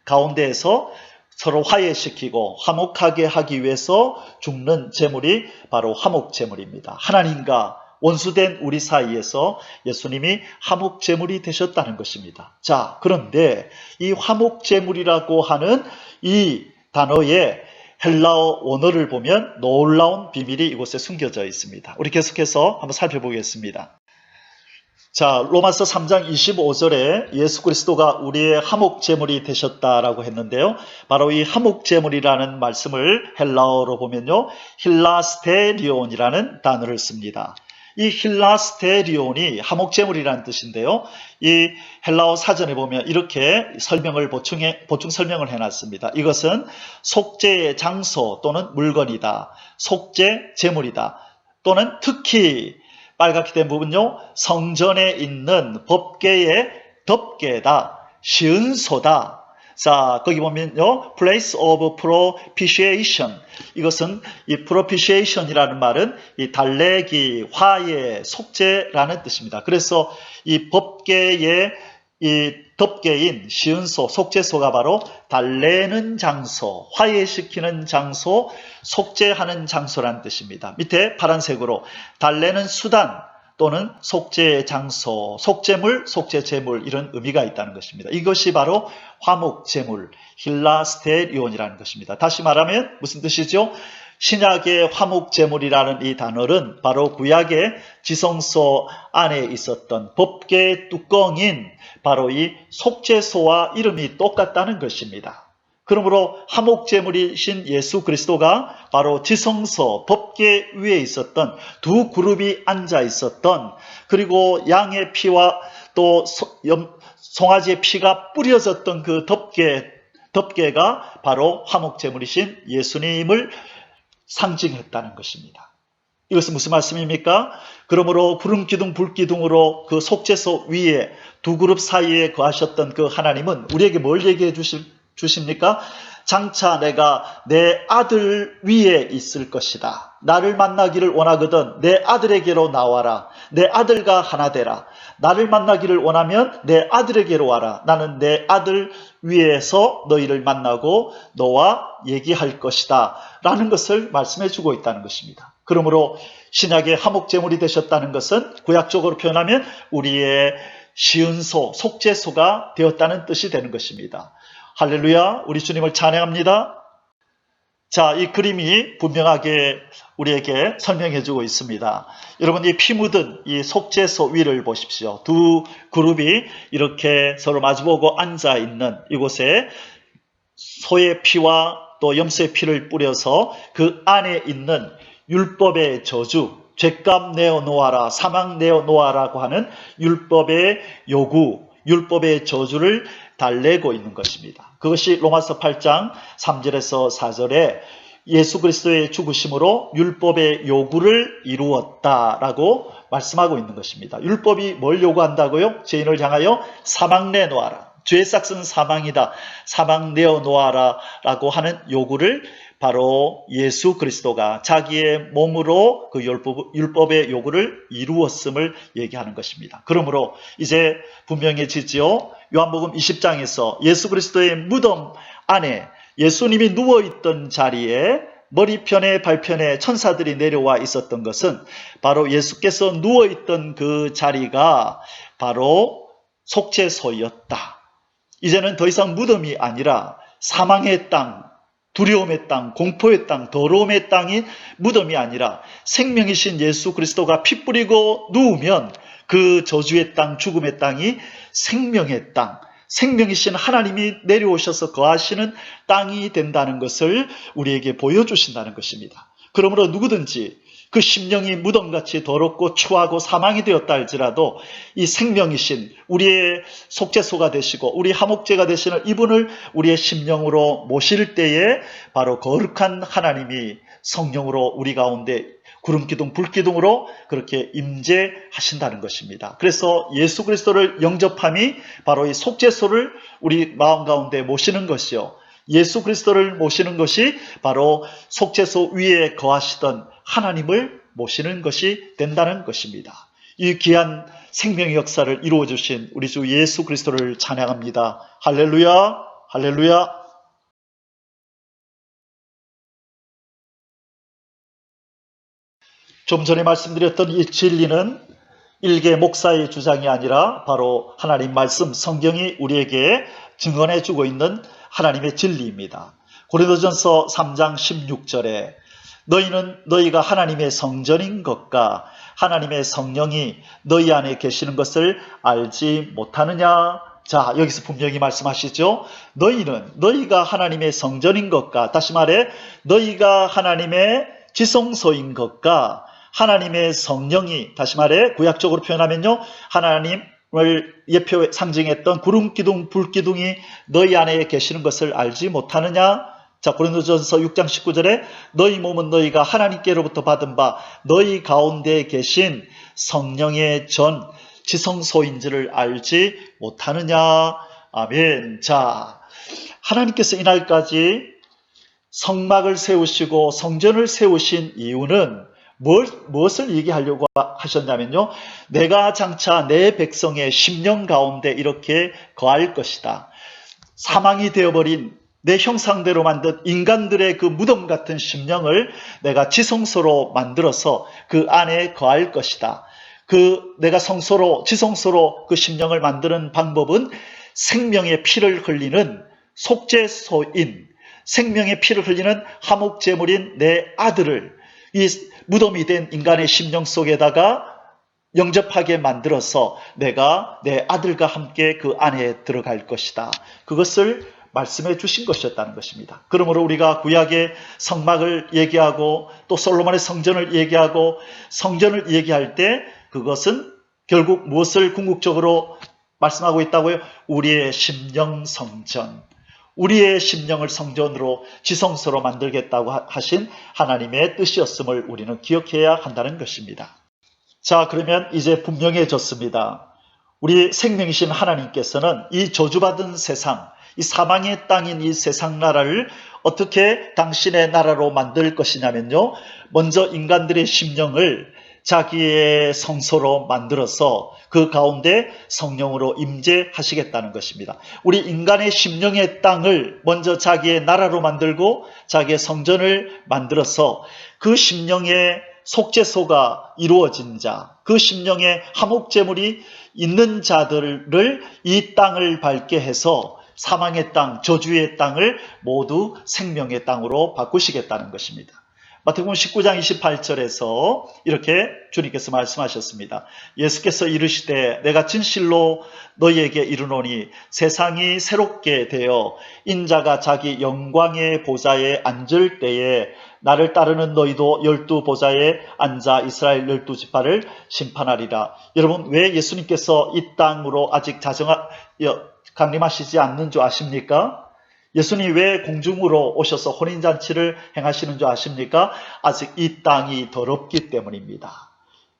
가운데에서 서로 화해시키고 화목하게 하기 위해서 죽는 제물이 바로 화목제물입니다. 하나님과 원수된 우리 사이에서 예수님이 화목제물이 되셨다는 것입니다. 자, 그런데 이 화목제물이라고 하는 이 단어의 헬라어 원어를 보면 놀라운 비밀이 이곳에 숨겨져 있습니다. 우리 계속해서 한번 살펴보겠습니다. 자, 로마서 3장 25절에 예수 그리스도가 우리의 화목제물이 되셨다라고 했는데요. 바로 이 화목제물이라는 말씀을 헬라어로 보면요, 힐라스테리온이라는 단어를 씁니다. 이 힐라스테리온이 화목제물이라는 뜻인데요. 이 헬라어 사전에 보면 이렇게 보충 설명을 해놨습니다. 이것은 속죄의 장소 또는 물건이다. 속죄 제물이다. 또는 특히 빨갛게 된 부분요, 성전에 있는 법궤의 덮개다, 시은소다. 자, 거기 보면요, place of propitiation. 이것은 이 propitiation이라는 말은 이 달래기, 화해, 속죄라는 뜻입니다. 그래서 이 법궤의 이 덮개인 시은소, 속죄소가 바로 달래는 장소, 화해시키는 장소, 속죄하는 장소라는 뜻입니다. 밑에 파란색으로 달래는 수단 또는 속죄의 장소, 속죄물, 속죄제물 이런 의미가 있다는 것입니다. 이것이 바로 화목제물, 힐라스테리온이라는 것입니다. 다시 말하면 무슨 뜻이죠? 신약의 화목제물이라는 이 단어는 바로 구약의 지성소 안에 있었던 법궤 뚜껑인 바로 이 속죄소와 이름이 똑같다는 것입니다. 그러므로 화목제물이신 예수 그리스도가 바로 지성소 법궤 위에 있었던 두 그룹이 앉아 있었던, 그리고 양의 피와 또 송아지의 피가 뿌려졌던 그 덮개가 바로 화목제물이신 예수님을 상징했다는 것입니다. 이것은 무슨 말씀입니까? 그러므로 구름 기둥 불 기둥으로 그 속죄소 위에 두 그룹 사이에 거하셨던 그 하나님은 우리에게 뭘 얘기해 주십니까? 장차 내가 내 아들 위에 있을 것이다. 나를 만나기를 원하거든 내 아들에게로 나와라. 내 아들과 하나 되라. 나를 만나기를 원하면 내 아들에게로 와라. 나는 내 아들 위에서 너희를 만나고 너와 얘기할 것이다. 라는 것을 말씀해 주고 있다는 것입니다. 그러므로 신약의 화목제물이 되셨다는 것은 구약적으로 표현하면 우리의 시은소, 속죄소가 되었다는 뜻이 되는 것입니다. 할렐루야, 우리 주님을 찬양합니다. 자, 이 그림이 분명하게 우리에게 설명해 주고 있습니다. 여러분, 이 피 묻은 이 속죄소 위를 보십시오. 두 그룹이 이렇게 서로 마주보고 앉아 있는 이곳에 소의 피와 또 염소의 피를 뿌려서 그 안에 있는 율법의 저주, 죄값 내어놓아라, 사망 내어놓아라고 하는 율법의 요구, 율법의 저주를 달래고 있는 것입니다. 그것이 로마서 8장 3절에서 4절에 예수 그리스도의 죽으심으로 율법의 요구를 이루었다라고 말씀하고 있는 것입니다. 율법이 뭘 요구한다고요? 죄인을 향하여 사망 내놓아라. 죄의 삭은 사망이다. 사망 내어놓아라 라고 하는 요구를 바로 예수 그리스도가 자기의 몸으로 그 율법의 요구를 이루었음을 얘기하는 것입니다. 그러므로 이제 분명해지지요. 요한복음 20장에서 예수 그리스도의 무덤 안에 예수님이 누워있던 자리에 머리편에 발편에 천사들이 내려와 있었던 것은 바로 예수께서 누워있던 그 자리가 바로 속죄소였다. 이제는 더 이상 무덤이 아니라 사망의 땅, 두려움의 땅, 공포의 땅, 더러움의 땅인 무덤이 아니라 생명이신 예수 그리스도가 피 뿌리고 누우면 그 저주의 땅, 죽음의 땅이 생명의 땅, 생명이신 하나님이 내려오셔서 거하시는 땅이 된다는 것을 우리에게 보여주신다는 것입니다. 그러므로 누구든지 그 심령이 무덤같이 더럽고 추하고 사망이 되었다 할지라도 이 생명이신 우리의 속죄소가 되시고 우리 화목제가 되시는 이분을 우리의 심령으로 모실 때에 바로 거룩한 하나님이 성령으로 우리 가운데 구름기둥 불기둥으로 그렇게 임재하신다는 것입니다. 그래서 예수 그리스도를 영접함이 바로 이 속죄소를 우리 마음 가운데 모시는 것이요, 예수 그리스도를 모시는 것이 바로 속죄소 위에 거하시던 하나님을 모시는 것이 된다는 것입니다. 이 귀한 생명의 역사를 이루어 주신 우리 주 예수 그리스도를 찬양합니다. 할렐루야, 할렐루야. 좀 전에 말씀드렸던 이 진리는 일개 목사의 주장이 아니라 바로 하나님 말씀, 성경이 우리에게 증언해 주고 있는 하나님의 진리입니다. 고린도전서 3장 16절에 너희가 하나님의 성전인 것과 하나님의 성령이 너희 안에 계시는 것을 알지 못하느냐. 자, 여기서 분명히 말씀하시죠. 너희가 하나님의 성전인 것과, 다시 말해 너희가 하나님의 지성소인 것과 하나님의 성령이, 다시 말해 구약적으로 표현하면요, 하나님을 예표 상징했던 구름기둥, 불기둥이 너희 안에 계시는 것을 알지 못하느냐. 자, 고린도전서 6장 19절에 너희 몸은 너희가 하나님께로부터 받은 바 너희 가운데 계신 성령의 전 지성소인지를 알지 못하느냐. 아멘. 자, 하나님께서 이날까지 성막을 세우시고 성전을 세우신 이유는 무엇을 얘기하려고 하셨냐면요, 내가 장차 내 백성의 심령 가운데 이렇게 거할 것이다. 사망이 되어버린 내 형상대로 만든 인간들의 그 무덤 같은 심령을 내가 지성소로 만들어서 그 안에 거할 것이다. 내가 지성소로 그 심령을 만드는 방법은 생명의 피를 흘리는 속죄소인, 생명의 피를 흘리는 화목제물인 내 아들을 이 무덤이 된 인간의 심령 속에다가 영접하게 만들어서 내가 내 아들과 함께 그 안에 들어갈 것이다. 그것을 말씀해 주신 것이었다는 것입니다. 그러므로 우리가 구약의 성막을 얘기하고 또 솔로몬의 성전을 얘기하고 성전을 얘기할 때 그것은 결국 무엇을 궁극적으로 말씀하고 있다고요? 우리의 심령 성전, 우리의 심령을 성전으로 지성소로 만들겠다고 하신 하나님의 뜻이었음을 우리는 기억해야 한다는 것입니다. 자, 그러면 이제 분명해졌습니다. 우리 생명이신 하나님께서는 이 저주받은 세상, 이 사망의 땅인 이 세상 나라를 어떻게 당신의 나라로 만들 것이냐면요, 먼저 인간들의 심령을 자기의 성소로 만들어서 그 가운데 성령으로 임재하시겠다는 것입니다. 우리 인간의 심령의 땅을 먼저 자기의 나라로 만들고 자기의 성전을 만들어서 그 심령의 속죄소가 이루어진 자, 그 심령의 화목제물이 있는 자들을 이 땅을 밟게 해서 사망의 땅, 저주의 땅을 모두 생명의 땅으로 바꾸시겠다는 것입니다. 마태복음 19장 28절에서 이렇게 주님께서 말씀하셨습니다. 예수께서 이르시되 내가 진실로 너희에게 이르노니 세상이 새롭게 되어 인자가 자기 영광의 보좌에 앉을 때에 나를 따르는 너희도 12보좌에 앉아 이스라엘 12지파를 심판하리라. 여러분, 왜 예수님께서 이 땅으로 아직 강림하시지 않는 줄 아십니까? 예수님 왜 공중으로 오셔서 혼인잔치를 행하시는 줄 아십니까? 아직 이 땅이 더럽기 때문입니다.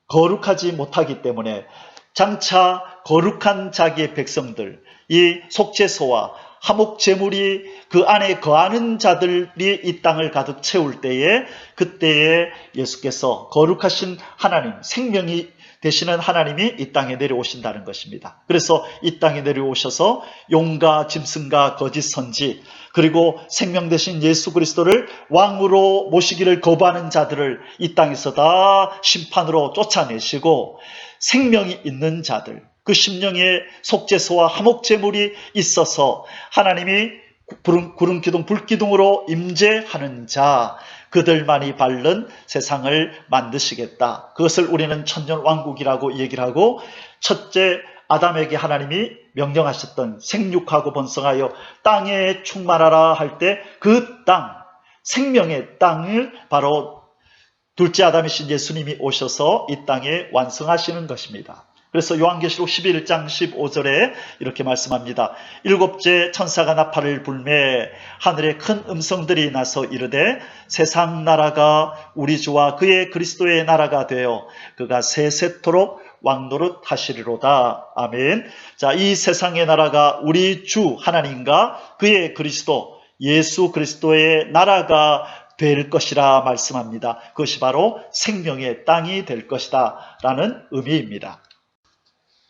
거룩하지 못하기 때문에 장차 거룩한 자기의 백성들, 이 속죄소와 화목제물이 그 안에 거하는 자들이 이 땅을 가득 채울 때에, 그때에 예수께서 거룩하신 하나님, 생명이 되시는 하나님이 이 땅에 내려오신다는 것입니다. 그래서 이 땅에 내려오셔서 용과 짐승과 거짓 선지, 그리고 생명 되신 예수 그리스도를 왕으로 모시기를 거부하는 자들을 이 땅에서 다 심판으로 쫓아내시고, 생명이 있는 자들, 그 심령의 속죄소와 화목제물이 있어서 하나님이 구름기둥 불기둥으로 임재하는 자, 그들만이 바른 세상을 만드시겠다. 그것을 우리는 천년왕국이라고 얘기를 하고, 첫째 아담에게 하나님이 명령하셨던 생육하고 번성하여 땅에 충만하라 할 때 그 땅, 생명의 땅을 바로 둘째 아담이신 예수님이 오셔서 이 땅에 완성하시는 것입니다. 그래서 요한계시록 11장 15절에 이렇게 말씀합니다. 일곱째 천사가 나팔을 불매 하늘에 큰 음성들이 나서 이르되 세상 나라가 우리 주와 그의 그리스도의 나라가 되어 그가 세세토록 왕노릇 하시리로다. 아멘. 자, 이 세상의 나라가 우리 주 하나님과 그의 그리스도 예수 그리스도의 나라가 될 것이라 말씀합니다. 그것이 바로 생명의 땅이 될 것이다 라는 의미입니다.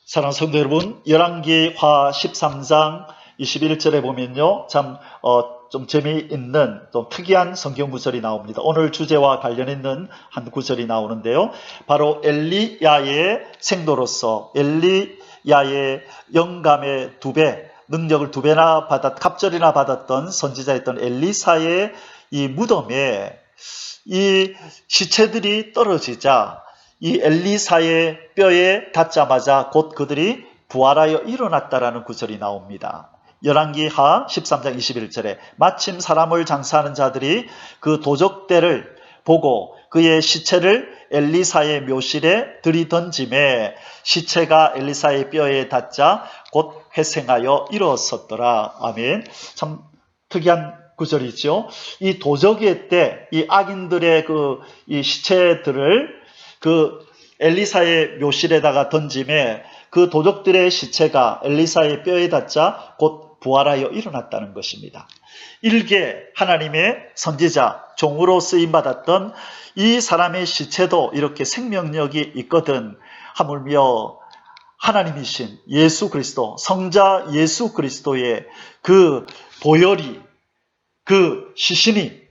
사랑하는 성도 여러분, 열왕기하 13장 21절에 보면요, 좀 재미있는 좀 특이한 성경 구절이 나옵니다. 오늘 주제와 관련 있는 한 구절이 나오는데요, 바로 엘리야의 생도로서 엘리야의 영감의 2배, 능력을 2배나 갑절이나 받았던 선지자였던 엘리사의 이 무덤에 이 시체들이 떨어지자 이 엘리사의 뼈에 닿자마자 곧 그들이 부활하여 일어났다라는 구절이 나옵니다. 열왕기하 13장 21절에 마침 사람을 장사하는 자들이 그 도적대를 보고 그의 시체를 엘리사의 묘실에 들이던짐에 시체가 엘리사의 뼈에 닿자 곧 회생하여 일어섰더라. 아멘. 참 특이한 구절이죠. 이 도적의 때 이 악인들의 이 시체들을 그 엘리사의 묘실에다가 던짐에 그 도적들의 시체가 엘리사의 뼈에 닿자 곧 부활하여 일어났다는 것입니다. 일개 하나님의 선지자, 종으로 쓰임받았던 이 사람의 시체도 이렇게 생명력이 있거든. 하물며 하나님이신 예수 그리스도, 성자 예수 그리스도의 그 보혈이, 그 시신이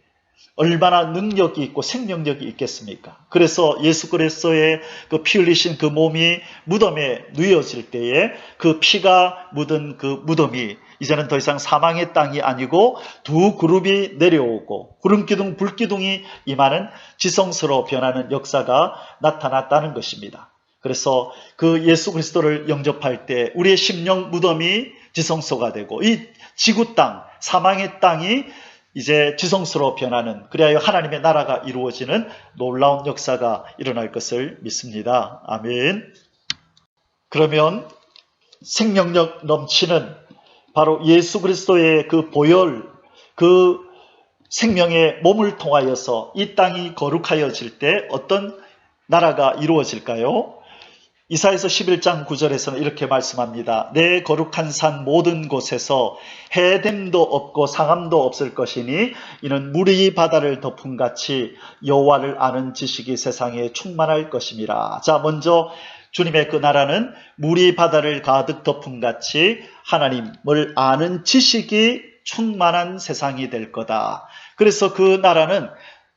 얼마나 능력이 있고 생명력이 있겠습니까? 그래서 예수 그리스도의 그 피 흘리신 그 몸이 무덤에 누여질 때에 그 피가 묻은 그 무덤이 이제는 더 이상 사망의 땅이 아니고 두 그룹이 내려오고 구름기둥, 불기둥이 임하는 지성소로 변하는 역사가 나타났다는 것입니다. 그래서 그 예수 그리스도를 영접할 때 우리의 심령 무덤이 지성소가 되고 이 지구 땅, 사망의 땅이 이제 지성소로 변하는, 그리하여 하나님의 나라가 이루어지는 놀라운 역사가 일어날 것을 믿습니다. 아멘. 그러면 생명력 넘치는 바로 예수 그리스도의 그 보혈, 그 생명의 몸을 통하여서 이 땅이 거룩하여질 때 어떤 나라가 이루어질까요? 이사야서 11장 9절에서는 이렇게 말씀합니다. 내 거룩한 산 모든 곳에서 해됨도 없고 상함도 없을 것이니 이는 물이 바다를 덮음같이 여호와를 아는 지식이 세상에 충만할 것임이라. 자, 먼저 주님의 그 나라는 물이 바다를 가득 덮음같이 하나님을 아는 지식이 충만한 세상이 될 거다. 그래서 그 나라는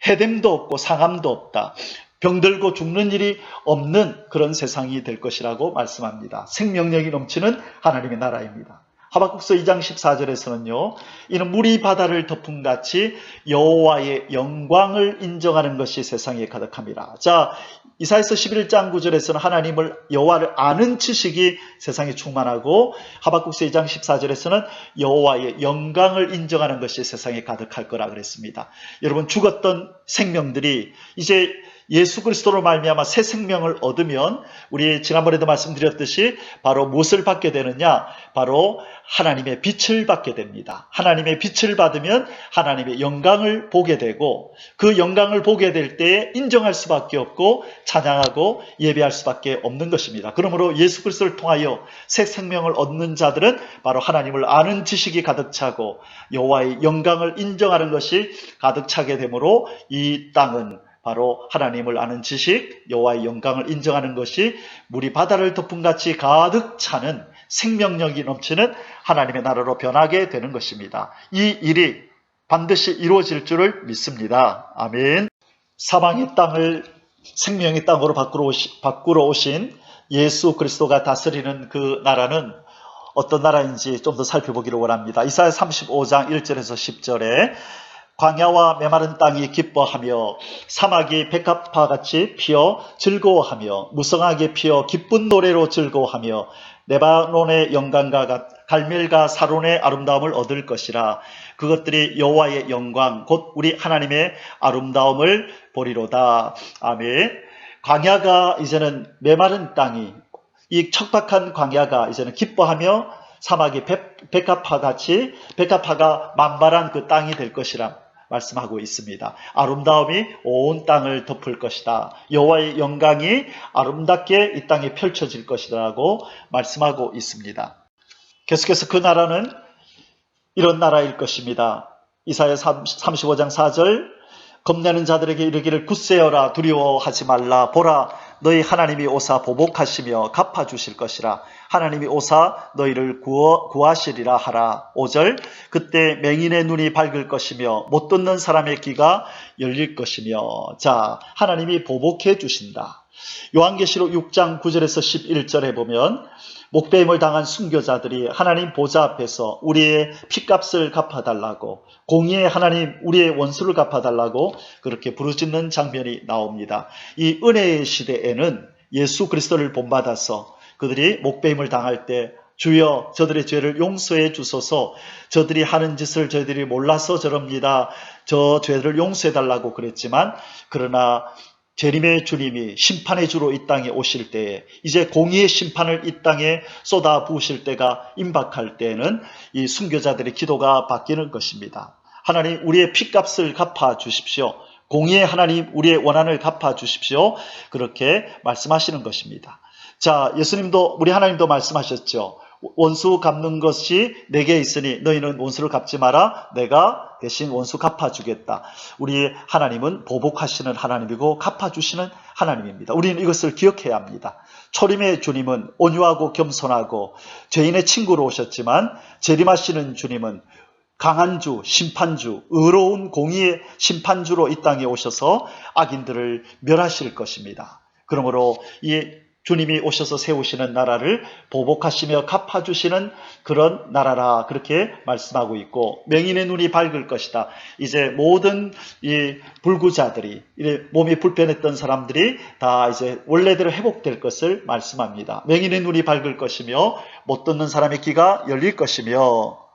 해됨도 없고 상함도 없다. 병들고 죽는 일이 없는 그런 세상이 될 것이라고 말씀합니다. 생명력이 넘치는 하나님의 나라입니다. 하박국서 2장 14절에서는요. 이는 물이 바다를 덮음같이 여호와의 영광을 인정하는 것이 세상에 가득함이라. 자, 이사야서 11장 9절에서는 하나님을 여호와를 아는 지식이 세상에 충만하고 하박국서 2장 14절에서는 여호와의 영광을 인정하는 것이 세상에 가득할 거라 그랬습니다. 여러분, 죽었던 생명들이 이제 예수 그리스도로 말미암아 새 생명을 얻으면 우리 지난번에도 말씀드렸듯이 바로 무엇을 받게 되느냐? 바로 하나님의 빛을 받게 됩니다. 하나님의 빛을 받으면 하나님의 영광을 보게 되고 그 영광을 보게 될 때에 인정할 수밖에 없고 찬양하고 예배할 수밖에 없는 것입니다. 그러므로 예수 그리스도를 통하여 새 생명을 얻는 자들은 바로 하나님을 아는 지식이 가득 차고 여호와의 영광을 인정하는 것이 가득 차게 되므로 이 땅은 바로 하나님을 아는 지식, 여호와의 영광을 인정하는 것이 물이 바다를 덮음같이 가득 차는 생명력이 넘치는 하나님의 나라로 변하게 되는 것입니다. 이 일이 반드시 이루어질 줄을 믿습니다. 아멘. 사망의 땅을 생명의 땅으로 바꾸러 오신 예수 그리스도가 다스리는 그 나라는 어떤 나라인지 좀 더 살펴보기를 원합니다. 이사야 35장 1절에서 10절에 광야와 메마른 땅이 기뻐하며 사막이 백합화같이 피어 즐거워하며 무성하게 피어 기쁜 노래로 즐거워하며 레바논의 영광과 갈멜과 사론의 아름다움을 얻을 것이라. 그것들이 여호와의 영광 곧 우리 하나님의 아름다움을 보리로다. 아멘. 광야가 이제는 메마른 땅이, 이 척박한 광야가 이제는 기뻐하며 사막이 백합화같이, 백합화가 만발한 그 땅이 될 것이라 말씀하고 있습니다. 아름다움이 온 땅을 덮을 것이다. 여호와의 영광이 아름답게 이 땅에 펼쳐질 것이라고 말씀하고 있습니다. 계속해서 그 나라는 이런 나라일 것입니다. 이사야 35장 4절 겁내는 자들에게 이르기를 굳세어라 두려워하지 말라 보라 너희 하나님이 오사 보복하시며 갚아주실 것이라 하나님이 오사 너희를 구하시리라 하라. 5절 그때 맹인의 눈이 밝을 것이며 못 듣는 사람의 귀가 열릴 것이며. 자, 하나님이 보복해 주신다. 요한계시록 6장 9절에서 11절에 보면 목배임을 당한 순교자들이 하나님 보좌 앞에서 우리의 핏값을 갚아달라고, 공의의 하나님 우리의 원수를 갚아달라고 그렇게 부르짖는 장면이 나옵니다. 이 은혜의 시대에는 예수 그리스도를 본받아서 그들이 목배임을 당할 때 주여 저들의 죄를 용서해 주소서, 저들이 하는 짓을 저희들이 몰라서 저럽니다, 저 죄를 용서해 달라고 그랬지만, 그러나 재림의 주님이 심판의 주로 이 땅에 오실 때에, 이제 공의의 심판을 이 땅에 쏟아 부으실 때가 임박할 때에는 이 순교자들의 기도가 바뀌는 것입니다. 하나님 우리의 핏값을 갚아 주십시오. 공의의 하나님 우리의 원한을 갚아 주십시오. 그렇게 말씀하시는 것입니다. 자, 예수님도, 우리 하나님도 말씀하셨죠. 원수 갚는 것이 내게 있으니 너희는 원수를 갚지 마라. 내가 대신 원수 갚아주겠다. 우리 하나님은 보복하시는 하나님이고 갚아주시는 하나님입니다. 우리는 이것을 기억해야 합니다. 초림의 주님은 온유하고 겸손하고 죄인의 친구로 오셨지만, 재림하시는 주님은 강한 주, 심판주, 의로운 공의의 심판주로 이 땅에 오셔서 악인들을 멸하실 것입니다. 그러므로 이 주님이 오셔서 세우시는 나라를 보복하시며 갚아주시는 그런 나라라, 그렇게 말씀하고 있고, 맹인의 눈이 밝을 것이다. 이제 모든 이 불구자들이, 몸이 불편했던 사람들이 다 이제 원래대로 회복될 것을 말씀합니다. 맹인의 눈이 밝을 것이며 못 듣는 사람의 귀가 열릴 것이며.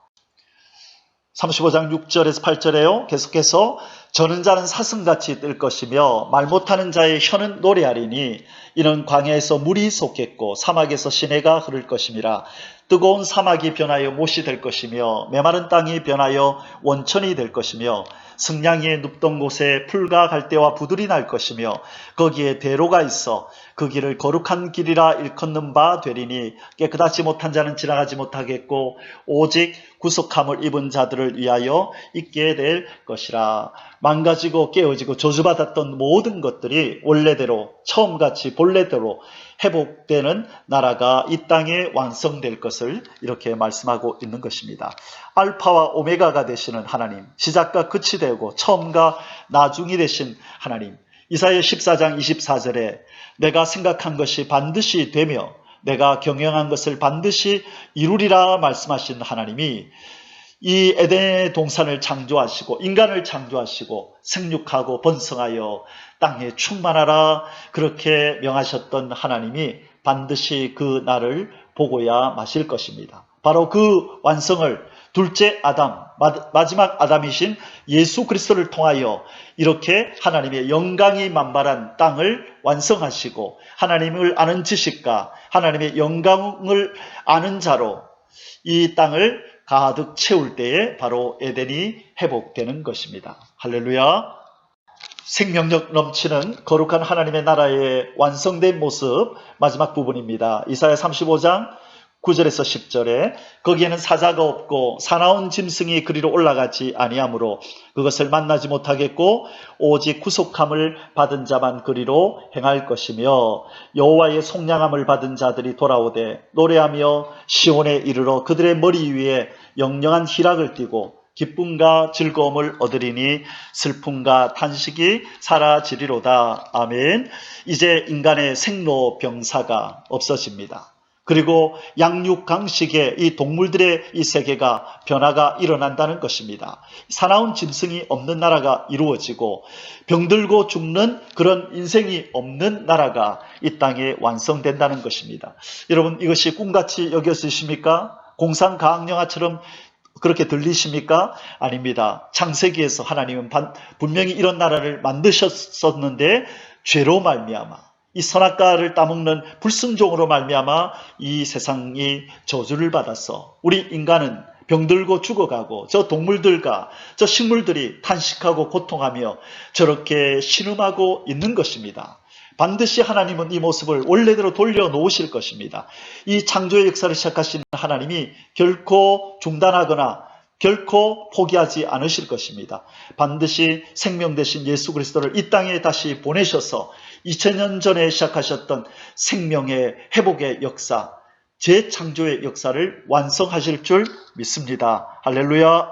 35장 6절에서 8절에요. 계속해서 저는 자는 사슴같이 뜰 것이며 말 못하는 자의 혀는 노래하리니 이는 광야에서 물이 솟겠고 사막에서 시내가 흐를 것임이라. 뜨거운 사막이 변하여 못이 될 것이며 메마른 땅이 변하여 원천이 될 것이며 승냥이의 눕던 곳에 풀과 갈대와 부들이 날 것이며 거기에 대로가 있어 그 길을 거룩한 길이라 일컫는 바 되리니 깨끗하지 못한 자는 지나가지 못하겠고 오직 구속함을 입은 자들을 위하여 있게 될 것이라. 망가지고 깨어지고 저주받았던 모든 것들이 원래대로, 처음같이 본래대로 회복되는 나라가 이 땅에 완성될 것을 이렇게 말씀하고 있는 것입니다. 알파와 오메가가 되시는 하나님, 시작과 끝이 되고 처음과 나중이 되신 하나님. 이사야 14장 24절에 내가 생각한 것이 반드시 되며 내가 경영한 것을 반드시 이루리라 말씀하신 하나님이 이 에덴의 동산을 창조하시고 인간을 창조하시고 생육하고 번성하여 땅에 충만하라 그렇게 명하셨던 하나님이 반드시 그 날을 보고야 마실 것입니다. 바로 그 완성을 둘째 아담, 마지막 아담이신 예수 그리스도를 통하여 이렇게 하나님의 영광이 만발한 땅을 완성하시고 하나님을 아는 지식과 하나님의 영광을 아는 자로 이 땅을 가득 채울 때에 바로 에덴이 회복되는 것입니다. 할렐루야. 생명력 넘치는 거룩한 하나님의 나라의 완성된 모습, 마지막 부분입니다. 이사야 35장 9절에서 10절에 거기에는 사자가 없고 사나운 짐승이 그리로 올라가지 아니하므로 그것을 만나지 못하겠고 오직 구속함을 받은 자만 그리로 행할 것이며 여호와의 속량함을 받은 자들이 돌아오되 노래하며 시온에 이르러 그들의 머리 위에 영영한 희락을 띠고 기쁨과 즐거움을 얻으리니 슬픔과 탄식이 사라지리로다. 아멘. 이제 인간의 생로병사가 없어집니다. 그리고 양육강식의 이 동물들의 이 세계가 변화가 일어난다는 것입니다. 사나운 짐승이 없는 나라가 이루어지고 병들고 죽는 그런 인생이 없는 나라가 이 땅에 완성된다는 것입니다. 여러분, 이것이 꿈같이 여겨지십니까? 공상과학영화처럼 그렇게 들리십니까? 아닙니다. 창세기에서 하나님은 분명히 이런 나라를 만드셨었는데 죄로 말미암아, 이 선악과를 따먹는 불순종으로 말미암아 이 세상이 저주를 받아서 우리 인간은 병들고 죽어가고 저 동물들과 저 식물들이 탄식하고 고통하며 저렇게 신음하고 있는 것입니다. 반드시 하나님은 이 모습을 원래대로 돌려놓으실 것입니다. 이 창조의 역사를 시작하신 하나님이 결코 중단하거나 결코 포기하지 않으실 것입니다. 반드시 생명 되신 예수 그리스도를 이 땅에 다시 보내셔서 2000년 전에 시작하셨던 생명의 회복의 역사, 재창조의 역사를 완성하실 줄 믿습니다. 할렐루야.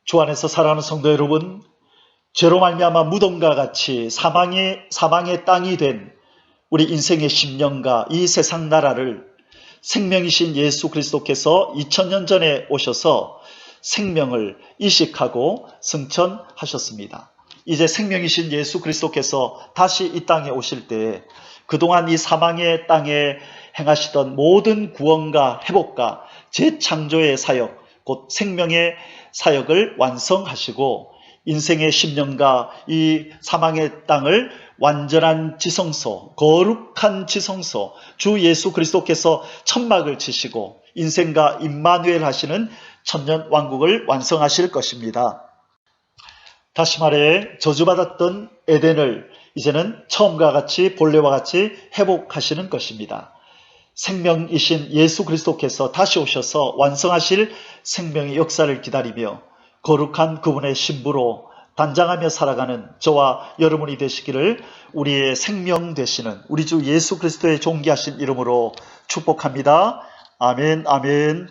주 안에서 사랑하는 성도 여러분, 죄로 말미암아 무덤과 같이 사망의 땅이 된 우리 인생의 심령과 이 세상 나라를 생명이신 예수 그리스도께서 2000년 전에 오셔서 생명을 이식하고 승천하셨습니다. 이제 생명이신 예수 그리스도께서 다시 이 땅에 오실 때 그동안 이 사망의 땅에 행하시던 모든 구원과 회복과 재창조의 사역, 곧 생명의 사역을 완성하시고 인생의 심령과 이 사망의 땅을 완전한 지성소, 거룩한 지성소, 주 예수 그리스도께서 천막을 치시고 인생과 임마누엘 하시는 천년 왕국을 완성하실 것입니다. 다시 말해 저주받았던 에덴을 이제는 처음과 같이 본래와 같이 회복하시는 것입니다. 생명이신 예수 그리스도께서 다시 오셔서 완성하실 생명의 역사를 기다리며 거룩한 그분의 신부로 단장하며 살아가는 저와 여러분이 되시기를 우리의 생명 되시는 우리 주 예수 그리스도의 존귀하신 이름으로 축복합니다. 아멘, 아멘.